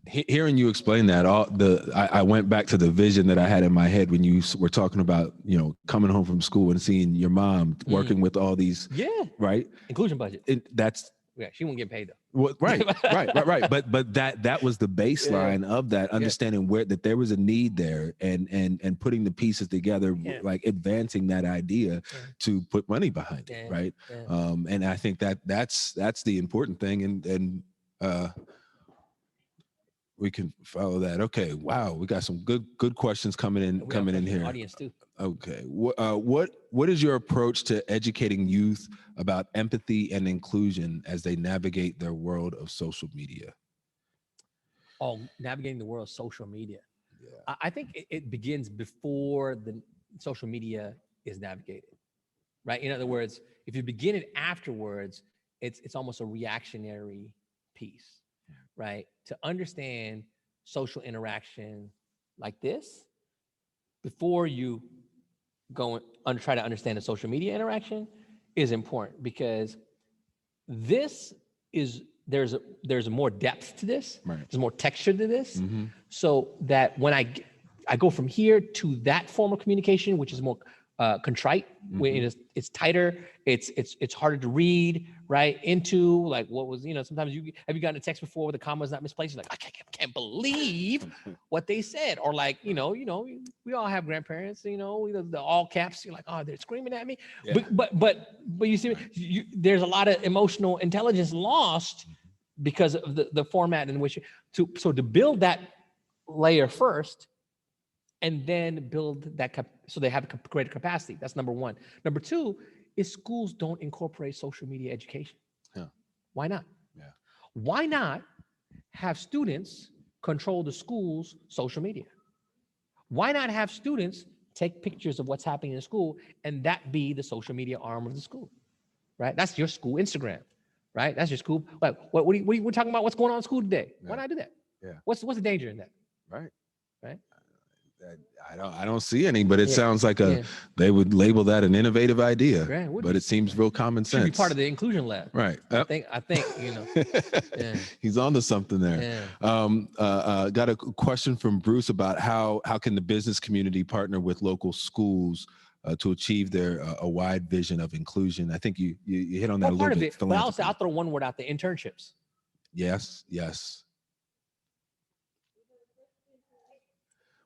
Hearing you explain that, I went back to the vision that I had in my head when you were talking about, coming home from school and seeing your mom working with all these, right? Inclusion budget. She won't get paid though. Well, right. But that was the baseline of that, understanding that there was a need there, and putting the pieces together, like advancing that idea to put money behind it, right? And I think that's the important thing, and we can follow that. Okay, wow, we got some good questions coming in here. Audience too. Okay, what is your approach to educating youth about empathy and inclusion as they navigate their world of social media? Navigating the world of social media. I think it begins before the social media is navigated, right? In other words, if you begin it afterwards, it's almost a reactionary piece, right? To understand social interaction like this before you go and try to understand the social media interaction is important, because there's more depth to this. There's more texture to this. So that when I go from here to that form of communication, which is more contrite. It's tighter. It's harder to read, right? Into like what was, sometimes have you gotten a text before where the comma is not misplaced? You're like, I can't believe what they said. Or like, we all have grandparents, the all caps. You're like, oh, they're screaming at me. Yeah. But you see, there's a lot of emotional intelligence lost because of the format in which to build that layer first, and then build that so they have greater capacity. That's number one. Number two is schools don't incorporate social media education. Yeah. Why not? Yeah. Why not have students control the school's social media? Why not have students take pictures of what's happening in school and that be the social media arm of the school, right? That's your school Instagram, right? That's your school. Like, we're talking about what's going on in school today. Yeah. Why not do that? Yeah. What's the danger in that? Right. Right. I don't see any, but it sounds like Yeah. they would label that an innovative idea, Right, but it seems real common sense. Should be part of the inclusion lab. Right. I think yeah. He's onto something there. Yeah. Got a question from Bruce about how can the business community partner with local schools to achieve their a wide vision of inclusion. I think you hit on that a little Part of bit. it, but I'll throw one word out: the internships. Yes.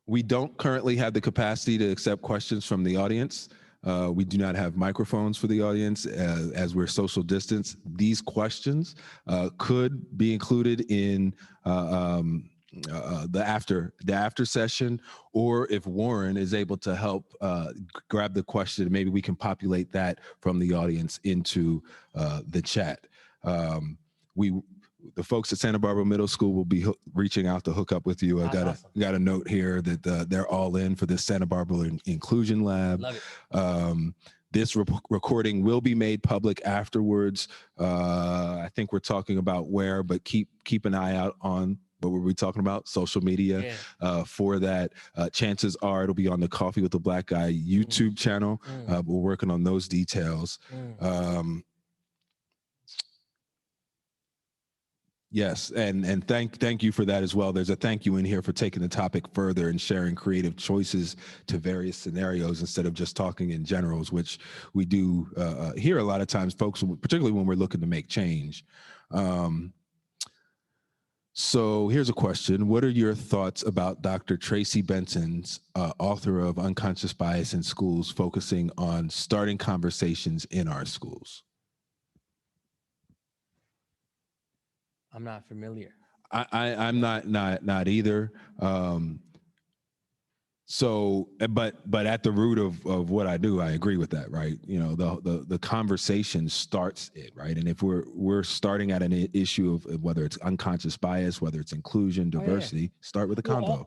We don't currently have the capacity to accept questions from the audience. We do not have microphones for the audience as we're social distance. These questions could be included in the after session, or if Warren is able to help grab the question, maybe we can populate that from the audience into the chat. The folks at Santa Barbara Middle School will be reaching out to hook up with you. I got a note here that they're all in for this Santa Barbara Inclusion Lab. Love it. This recording will be made public afterwards. I think we're talking about where, but keep an eye out on what were we talking about? Social media for that. Chances are it'll be on the Coffee with the Black Guy YouTube channel. We're working on those details. Yes, and thank you for that as well. There's a thank you in here for taking the topic further and sharing creative choices to various scenarios instead of just talking in generals, which we do hear a lot of times, folks, particularly when we're looking to make change. So here's a question. What are your thoughts about Dr. Tracy Benson's author of Unconscious Bias in Schools, focusing on starting conversations in our schools? I'm not familiar. I'm not either. So, but at the root of what I do, I agree with that, right? You know, the conversation starts it, right? And if we're starting at an issue of whether it's unconscious bias, whether it's inclusion, diversity, start with a convo.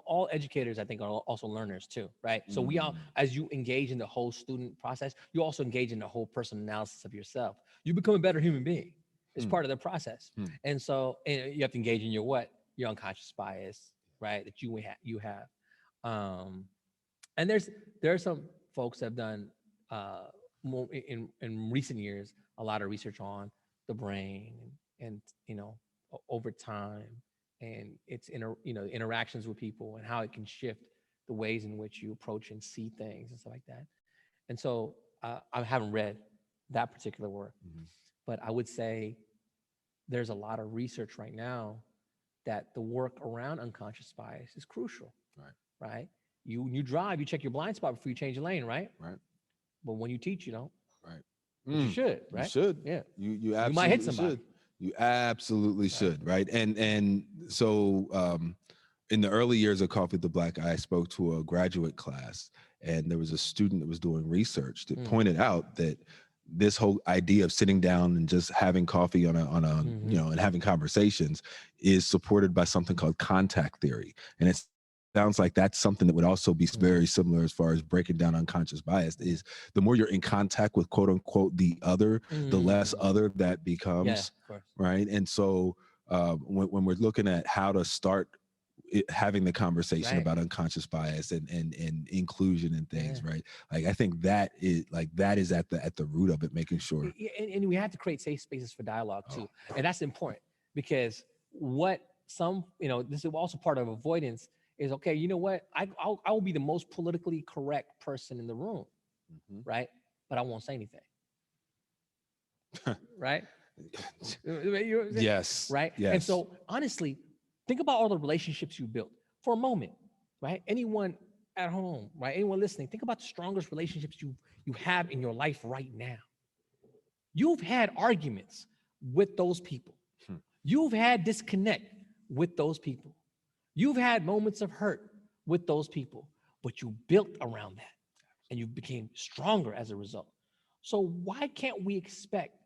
All educators, I think, are also learners too, right? So we all, as you engage in the whole student process, you also engage in the whole person analysis of yourself. You become a better human being. It's part of the process. And so you have to engage in your unconscious bias, right? That you have. And there are some folks that have done more in recent years a lot of research on the brain and over time and its interactions with people and how it can shift the ways in which you approach and see things and stuff like that. And so I haven't read that particular work, but I would say there's a lot of research right now that the work around unconscious bias is crucial. Right? You drive, you check your blind spot before you change your lane, right? Right. But when you teach, you don't. Right. But you should, right? You should. Yeah. You absolutely might hit somebody. should. You absolutely should, right? And so in the early years of Coffee with the Black Guy, I spoke to a graduate class, and there was a student that was doing research that pointed out that this whole idea of sitting down and just having coffee on a and having conversations is supported by something called contact theory. And it sounds like that's something that would also be very similar as far as breaking down unconscious bias. Is the more you're in contact with quote unquote the other, the less other that becomes, right? And so when we're looking at how to start having the conversation about unconscious bias and inclusion and things, right? Like I think that is at the root of it, making sure. And we have to create safe spaces for dialogue too, and that's important because what some this is also part of avoidance is, okay, you know what? I will be the most politically correct person in the room, right? But I won't say anything. Right? Yes. Right? Yes. And so honestly, think about all the relationships you built for a moment, right? Anyone at home, right? Anyone listening, think about the strongest relationships you have in your life right now. You've had arguments with those people. You've had disconnect with those people. You've had moments of hurt with those people, but you built around that and you became stronger as a result. So why can't we expect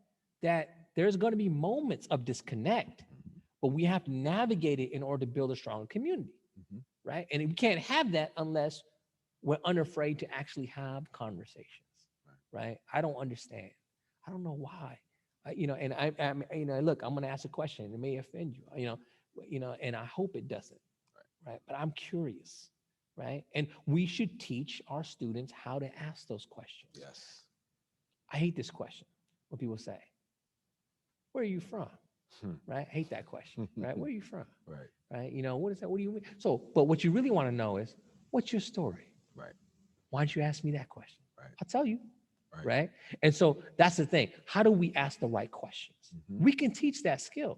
that there's going to be moments of disconnect, but we have to navigate it in order to build a strong community, right? And we can't have that unless we're unafraid to actually have conversations, right? I don't understand. I don't know why. And look, I'm going to ask a question. It may offend you, and I hope it doesn't, right? But I'm curious, right? And we should teach our students how to ask those questions. Yes. I hate this question when people say, where are you from? Right? I hate that question, right? Where are you from? Right. Right? What is that? What do you mean? So, but what you really want to know is, what's your story? Right. Why don't you ask me that question? Right. I'll tell you. Right. Right. And so that's the thing. How do we ask the right questions? We can teach that skill.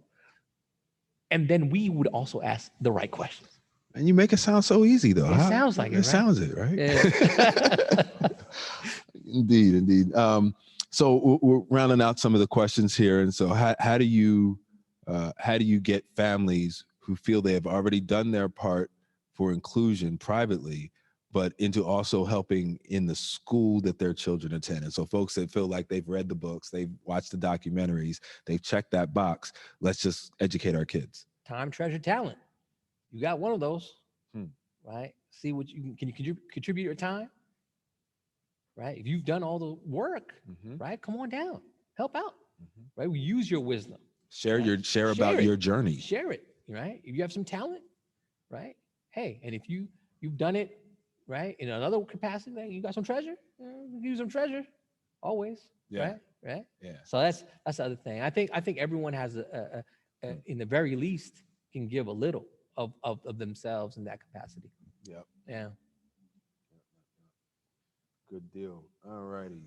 And then we would also ask the right questions. And you make it sound so easy, though. It sounds like it, right? Sounds it, right? Yeah. Indeed. So we're rounding out some of the questions here. And so how do you get families who feel they have already done their part for inclusion privately, but into also helping in the school that their children attend? And so folks that feel like they've read the books, they've watched the documentaries, they've checked that box, let's just educate our kids. Time, treasure, talent. You got one of those, right? See what can you contribute your time, right? If you've done all the work, right? Come on down, help out, right? We use your wisdom. Share right? about your journey. Share it, right? If you have some talent, right? Hey, and if you've done it, right, in another capacity, you got some treasure, use some treasure, always, right? Yeah. So that's the other thing. I think everyone has in the very least can give a little of themselves in that capacity. Yep. Yeah. Good deal. All righty.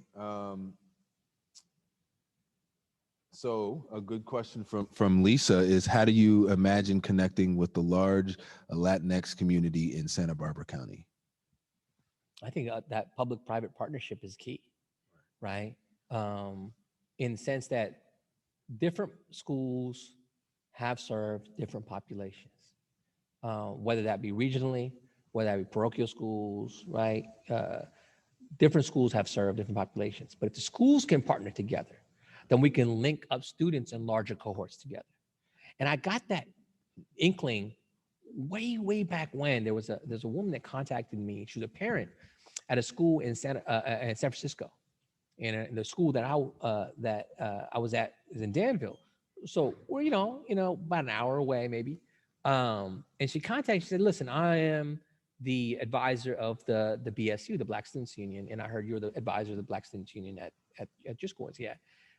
So a good question from Lisa is, how do you imagine connecting with the large Latinx community in Santa Barbara County? I think that public-private partnership is key, right? In the sense that different schools have served different populations, whether that be regionally, whether that be parochial schools, right? Different schools have served different populations. But if the schools can partner together, then we can link up students in larger cohorts together. And I got that inkling way back when. There's a woman that contacted me. She was a parent at a school in San Francisco, and the school that I was at is in Danville. So we're about an hour away maybe. And she contacted. She said, "Listen, I am the advisor of the BSU, the Black Students Union, and I heard you're the advisor of the Black Students Union at your school." Yeah.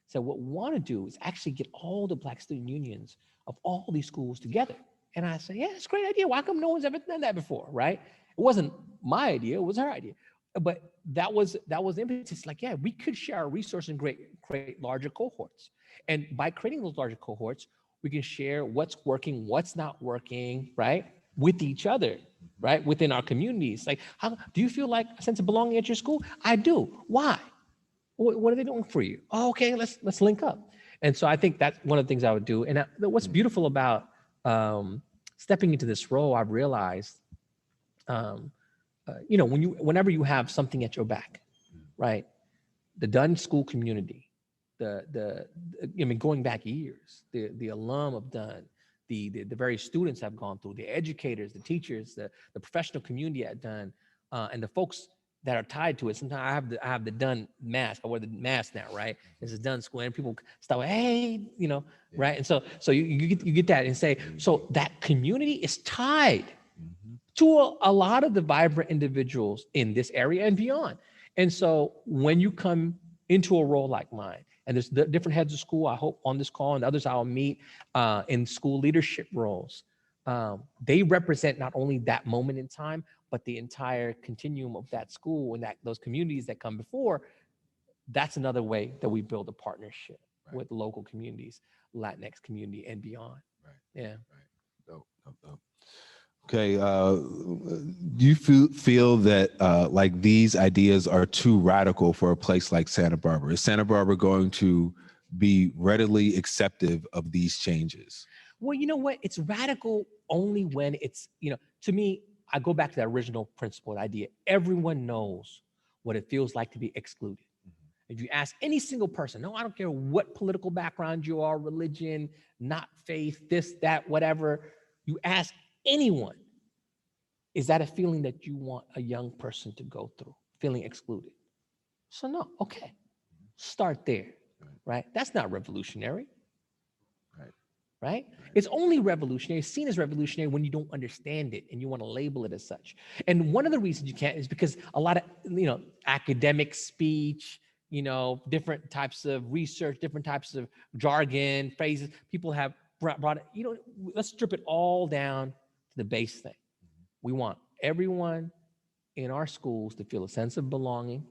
So what we want to do is actually get all the Black student unions of all these schools together. And I said, yeah, it's a great idea. Why come no one's ever done that before, right? It wasn't my idea, it was her idea. But that was the impetus. Like, yeah, we could share our resources and create larger cohorts. And by creating those larger cohorts, we can share what's working, what's not working, right? With each other, right? Within our communities. Like, how do you feel like a sense of belonging at your school? I do. Why? What are they doing for you? Oh, okay, let's link up. And so I think that's one of the things I would do. And what's beautiful about stepping into this role, I've realized, whenever you have something at your back, right? The Dunn School community, going back years, the alum of Dunn, the very students have gone through, the educators, the teachers, the professional community at Dunn, and the folks that are tied to it. Sometimes I have the Dunn mask. I wear the mask now, right? This is Dunn School, and people start, hey, right? And so you get that and say, so that community is tied to a lot of the vibrant individuals in this area and beyond. And so when you come into a role like mine, and there's different heads of school, I hope on this call and others I'll meet in school leadership roles, they represent not only that moment in time, but the entire continuum of that school and that those communities that come before. That's another way that we build a partnership with local communities, Latinx community and beyond. Right. Yeah. Right. Dope, dope, dope. Okay. Do you feel that like these ideas are too radical for a place like Santa Barbara? Is Santa Barbara going to be readily acceptive of these changes? Well, you know what? It's radical only when it's, to me, I go back to that original principle, the idea. Everyone knows what it feels like to be excluded. If you ask any single person, no, I don't care what political background you are, religion, not faith, this, that, whatever, you ask anyone, is that a feeling that you want a young person to go through, feeling excluded? So no, okay, start there, right? That's not revolutionary, right? It's only revolutionary, seen as revolutionary when you don't understand it and you want to label it as such. And one of the reasons you can't is because a lot of, academic speech, different types of research, different types of jargon, phrases, people have brought it, let's strip it all down to the base thing. We want everyone in our schools to feel a sense of belonging.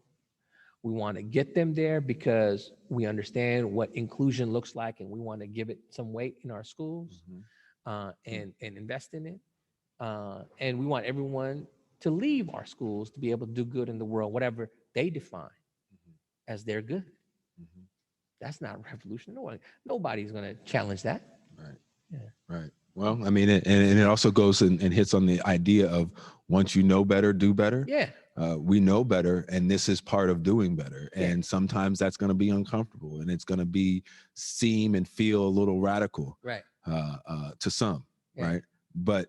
We want to get them there because we understand what inclusion looks like and we want to give it some weight in our schools and invest in it. And we want everyone to leave our schools to be able to do good in the world, whatever they define as their good. That's not revolution. Nobody's going to challenge that. Right. Yeah. Right. Well, I mean, and it also goes and hits on the idea of once you know better, do better. Yeah. We know better, and this is part of doing better. Yeah. And sometimes that's going to be uncomfortable, and it's going to seem and feel a little radical, Right. To some, Yeah. right? But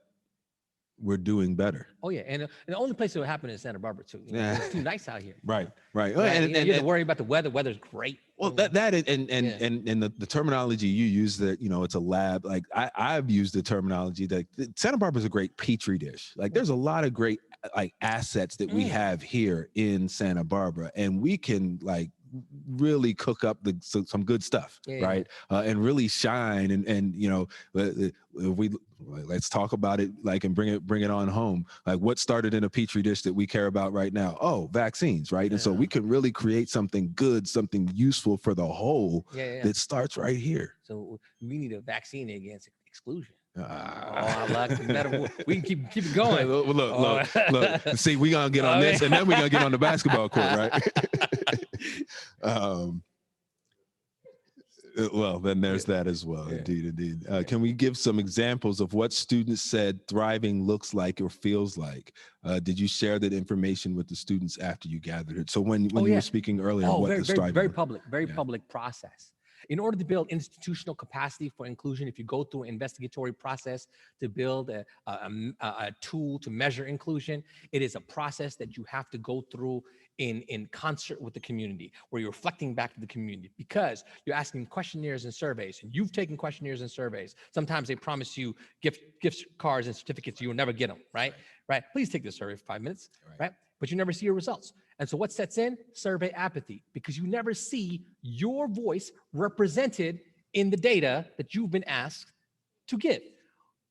we're doing better. Oh yeah, and the only place it would happen is Santa Barbara too. It's too nice out here. Right. Right? And you have to worry about the weather. Weather's great. Well, and the terminology you use that, it's a lab. Like I've used the terminology that Santa Barbara is a great petri dish. Like there's a lot of great like assets that we have here in Santa Barbara, and we can like really cook up some good stuff, right? And really shine. And let's talk about it, like, and bring it on home. Like what started in a petri dish that we care about right now? Oh, vaccines, right? And so we can really create something good, something useful for the whole that starts right here. So we need a vaccine against exclusion. I like the metaphor. We can keep it going. Look. See, we gonna get on this, and then we gonna get on the basketball court, right? Well, then there's that as well. Indeed. Can we give some examples of what students said thriving looks like or feels like? Did you share that information with the students after you gathered it? So when you were speaking earlier, very public process. In order to build institutional capacity for inclusion, if you go through an investigatory process to build a tool to measure inclusion, it is a process that you have to go through in concert with the community, where you're reflecting back to the community, because you're asking questionnaires and surveys, and you've taken questionnaires and surveys. Sometimes they promise you gift cards and certificates. You will never get them, right? Please take this survey for 5 minutes, right? But you never see your results. And so what sets in? Survey apathy, because you never see your voice represented in the data that you've been asked to give.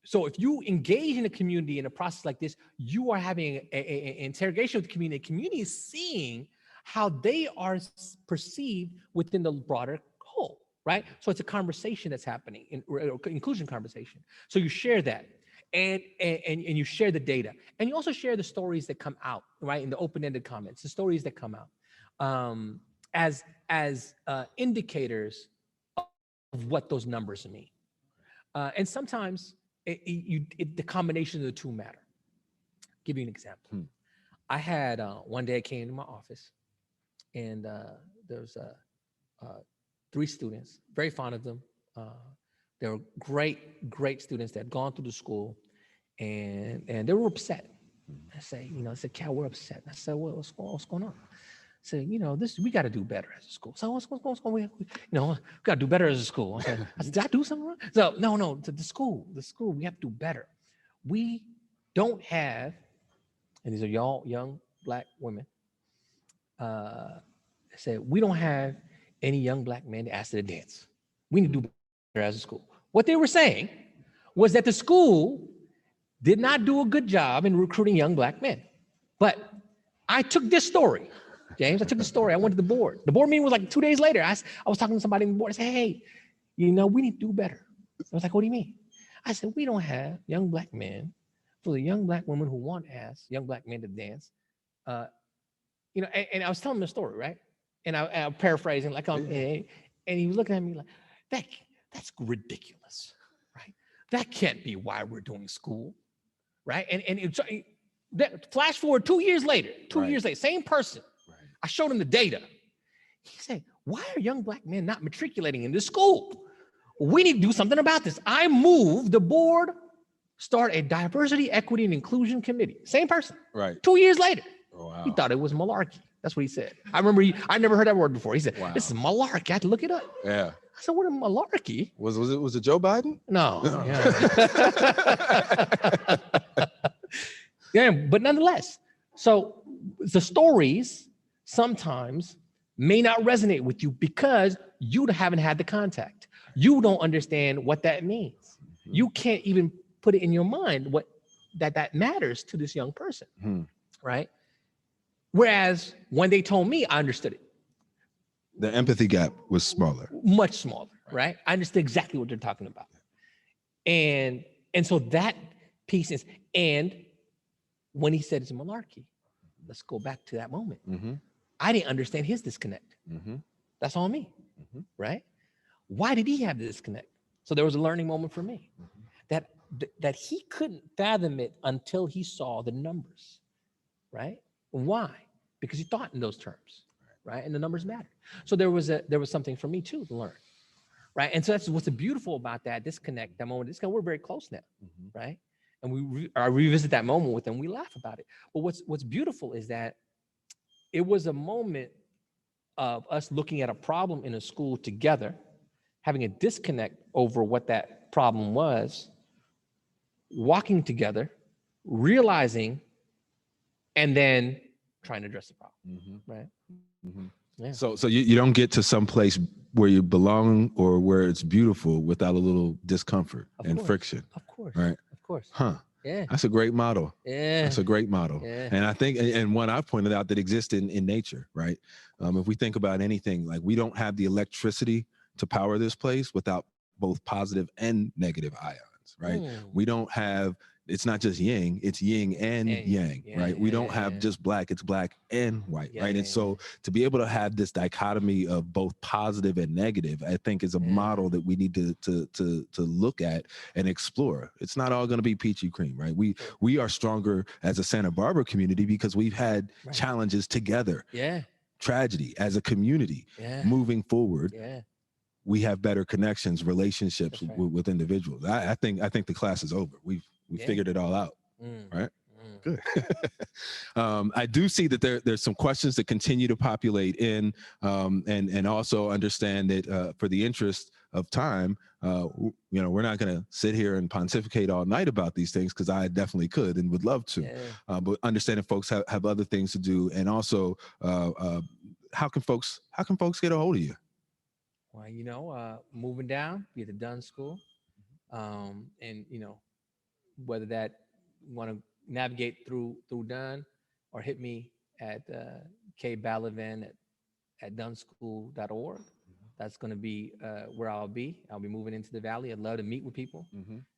So if you engage in a community in a process like this, you are having an interrogation with the community. The community is seeing how they are perceived within the broader whole, right? So it's a conversation that's happening, inclusion conversation. So you share that. And you share the data, and you also share the stories that come out, right, in the open-ended comments, the stories that come out as indicators of what those numbers mean. And sometimes the combination of the two matter. I'll give you an example. I had one day I came to my office, and there was 3 students, very fond of them. They were great students that had gone through the school, and they were upset. I said, Cal, we're upset. I said, what's going on? I said, we got to do better as a school. So what's going on? We got to do better as a school. I said, did I do something wrong? So no, the school, we have to do better. We don't have, and these are y'all young Black women. I said, we don't have any young Black men to ask to dance. We need to do better as a school. What they were saying was that the school did not do a good job in recruiting young Black men. But I took this story, James, I took the story. I went to the board. The board meeting was like 2 days later. I was talking to somebody on the board. I said, hey, we need to do better. I was like, what do you mean? I said, we don't have young Black men for the young Black women who want to ask young Black men to dance. And I was telling him the story, right? And I'm paraphrasing, like, and he was looking at me like, that's ridiculous, right? That can't be why we're doing school, right? That flash forward 2 years later, same person. Right. I showed him the data. He said, why are young Black men not matriculating in this school? We need to do something about this. I moved the board, start a diversity, equity, and inclusion committee. Same person. Right. 2 years later. Oh, wow. He thought it was malarkey. That's what he said. I remember I never heard that word before. He said, wow. This is malarkey. I had to look it up. Yeah. I said, what is malarkey? Was it Joe Biden? No. Yeah. Yeah, but nonetheless. So the stories sometimes may not resonate with you because you haven't had the contact. You don't understand what that means. You can't even put it in your mind what that matters to this young person, right? Whereas when they told me, I understood it. The empathy gap was smaller. Much smaller, right? I understood exactly what they're talking about. And so that piece is, and when he said it's a malarkey, let's go back to that moment. I didn't understand his disconnect. That's on me, right? Why did he have the disconnect? So there was a learning moment for me that he couldn't fathom it until he saw the numbers, right? Why? Because he thought in those terms, right? And the numbers matter. So there was something for me too to learn, right? And so that's what's beautiful about that disconnect, that moment. We're very close now, right? And I revisit that moment with him. We laugh about it. But what's beautiful is that it was a moment of us looking at a problem in a school together, having a disconnect over what that problem was, walking together, realizing, and then trying to address the problem, right? Yeah. So you don't get to some place where you belong or where it's beautiful without a little discomfort and friction. Of course. Right. Of course. Huh. Yeah. That's a great model. Yeah. That's a great model. Yeah. And I think, and one I've pointed out that exists in nature, right? If we think about anything, like we don't have the electricity to power this place without both positive and negative ions, right? We don't have, it's not just yin, it's yin and yang, right? We don't have just black, it's black and white, right? And so to be able to have this dichotomy of both positive and negative, I think is a model that we need to look at and explore. It's not all going to be peachy cream, right? We are stronger as a Santa Barbara community because we've had challenges together. Yeah. Tragedy as a community. Moving forward. We have better connections, relationships with individuals. I think the class is over. We figured it all out, right? Good. I do see that there's some questions that continue to populate in, and also understand that for the interest of time, we're not going to sit here and pontificate all night about these things because I definitely could and would love to. But understanding folks have other things to do, and also how can folks get a hold of you? Well, moving down, be at the Dunn School, and whether that want to navigate through Dunn or hit me at Balaven at dunschool.org. That's going to be where I'll be. I'll be moving into the Valley. I'd love to meet with people,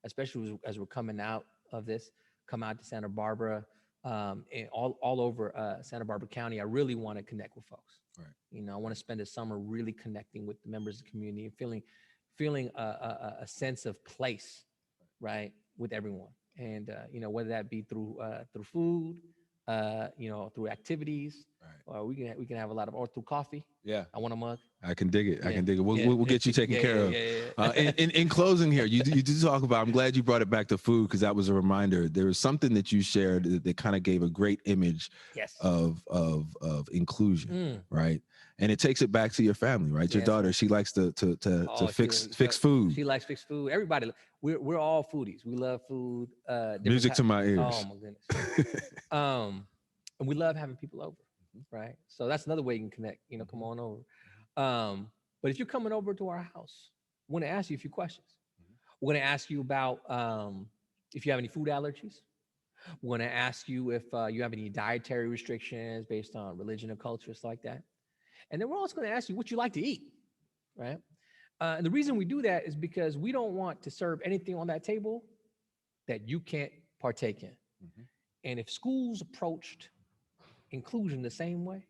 especially as we're coming out of this, come out to Santa Barbara, and all over Santa Barbara County. I really want to connect with folks. Right. I want to spend the summer really connecting with the members of the community and feeling a sense of place, right, with everyone. And whether that be through food, through activities, or we can have a lot of, or through coffee. Yeah, I want a mug. I can dig it. I can dig it. We'll get you taken care of. In closing here, you do talk about, I'm glad you brought it back to food because that was a reminder. There was something that you shared that kind of gave a great image of inclusion, right? And it takes it back to your family, right? Your daughter, she likes to fix food. She likes fix food. Everybody, we're all foodies. We love food. Music to my ears. Oh my goodness. And we love having people over, right? So that's another way you can connect. Come on over. But if you're coming over to our house, we're going to ask you a few questions. We're going to ask you about if you have any food allergies. We're going to ask you if you have any dietary restrictions based on religion or culture, stuff like that. And then we're also going to ask you what you like to eat, right? And the reason we do that is because we don't want to serve anything on that table that you can't partake in. And if schools approached inclusion the same way,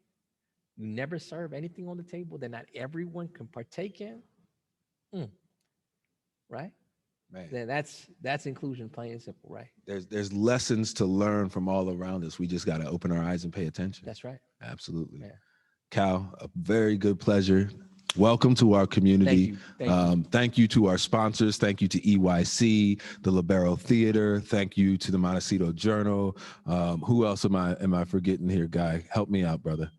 you never serve anything on the table that not everyone can partake in, right? Man, Then that's inclusion, plain and simple, right? There's lessons to learn from all around us. We just got to open our eyes and pay attention. That's right. Absolutely. Yeah. Cal, a very good pleasure. Welcome to our community. Thank you. To our sponsors. Thank you to EYC, the Libero Theater. Thank you to the Montecito Journal. Who else am I forgetting here, Guy? Help me out, brother.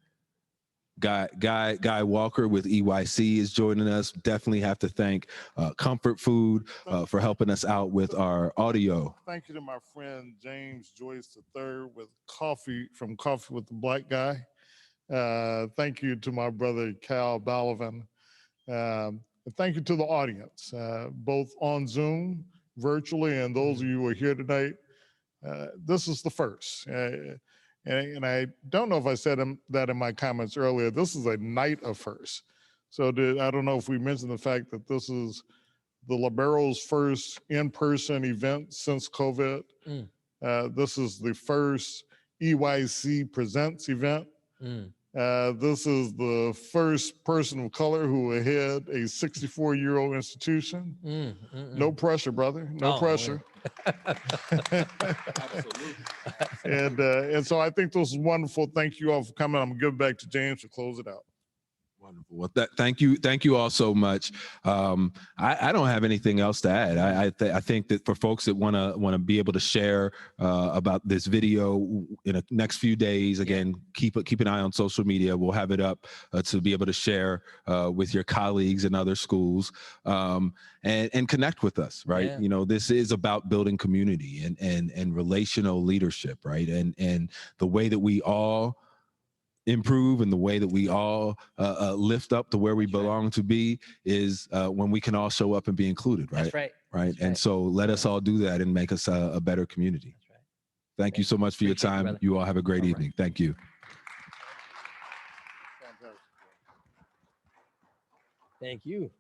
Guy Walker with EYC is joining us. Definitely have to thank Comfort Food for helping us out with our audio. Thank you to my friend James Joyce III with Coffee with the Black Guy. Thank you to my brother Cal Balaven. Thank you to the audience, both on Zoom, virtually, and those of you who are here tonight. This is the first. And I don't know if I said that in my comments earlier. This is a night of firsts. So I don't know if we mentioned the fact that this is the Libero's first in-person event since COVID. This is the first EYC Presents event. This is the first person of color who had a 64-year-old institution. No pressure, brother. No pressure. Absolutely. And so I think this is wonderful. Thank you all for coming. I'm gonna give it back to James to close it out. Wonderful. Well, thank you all so much. I don't have anything else to add. I think that for folks that want to be able to share about this video in the next few days, again, keep an eye on social media. We'll have it up to be able to share with your colleagues in other schools and connect with us. Right. Yeah. You know, this is about building community and relational leadership. Right. And the way that we all improve and the way that we all lift up to where we belong to be is when we can all show up and be included, right? That's right. Right. That's And right. so let us all do that and make us a better community. That's right. Thank you so much for your Appreciate you, time. brother. You all have a great All right. evening. Thank you. Thank you.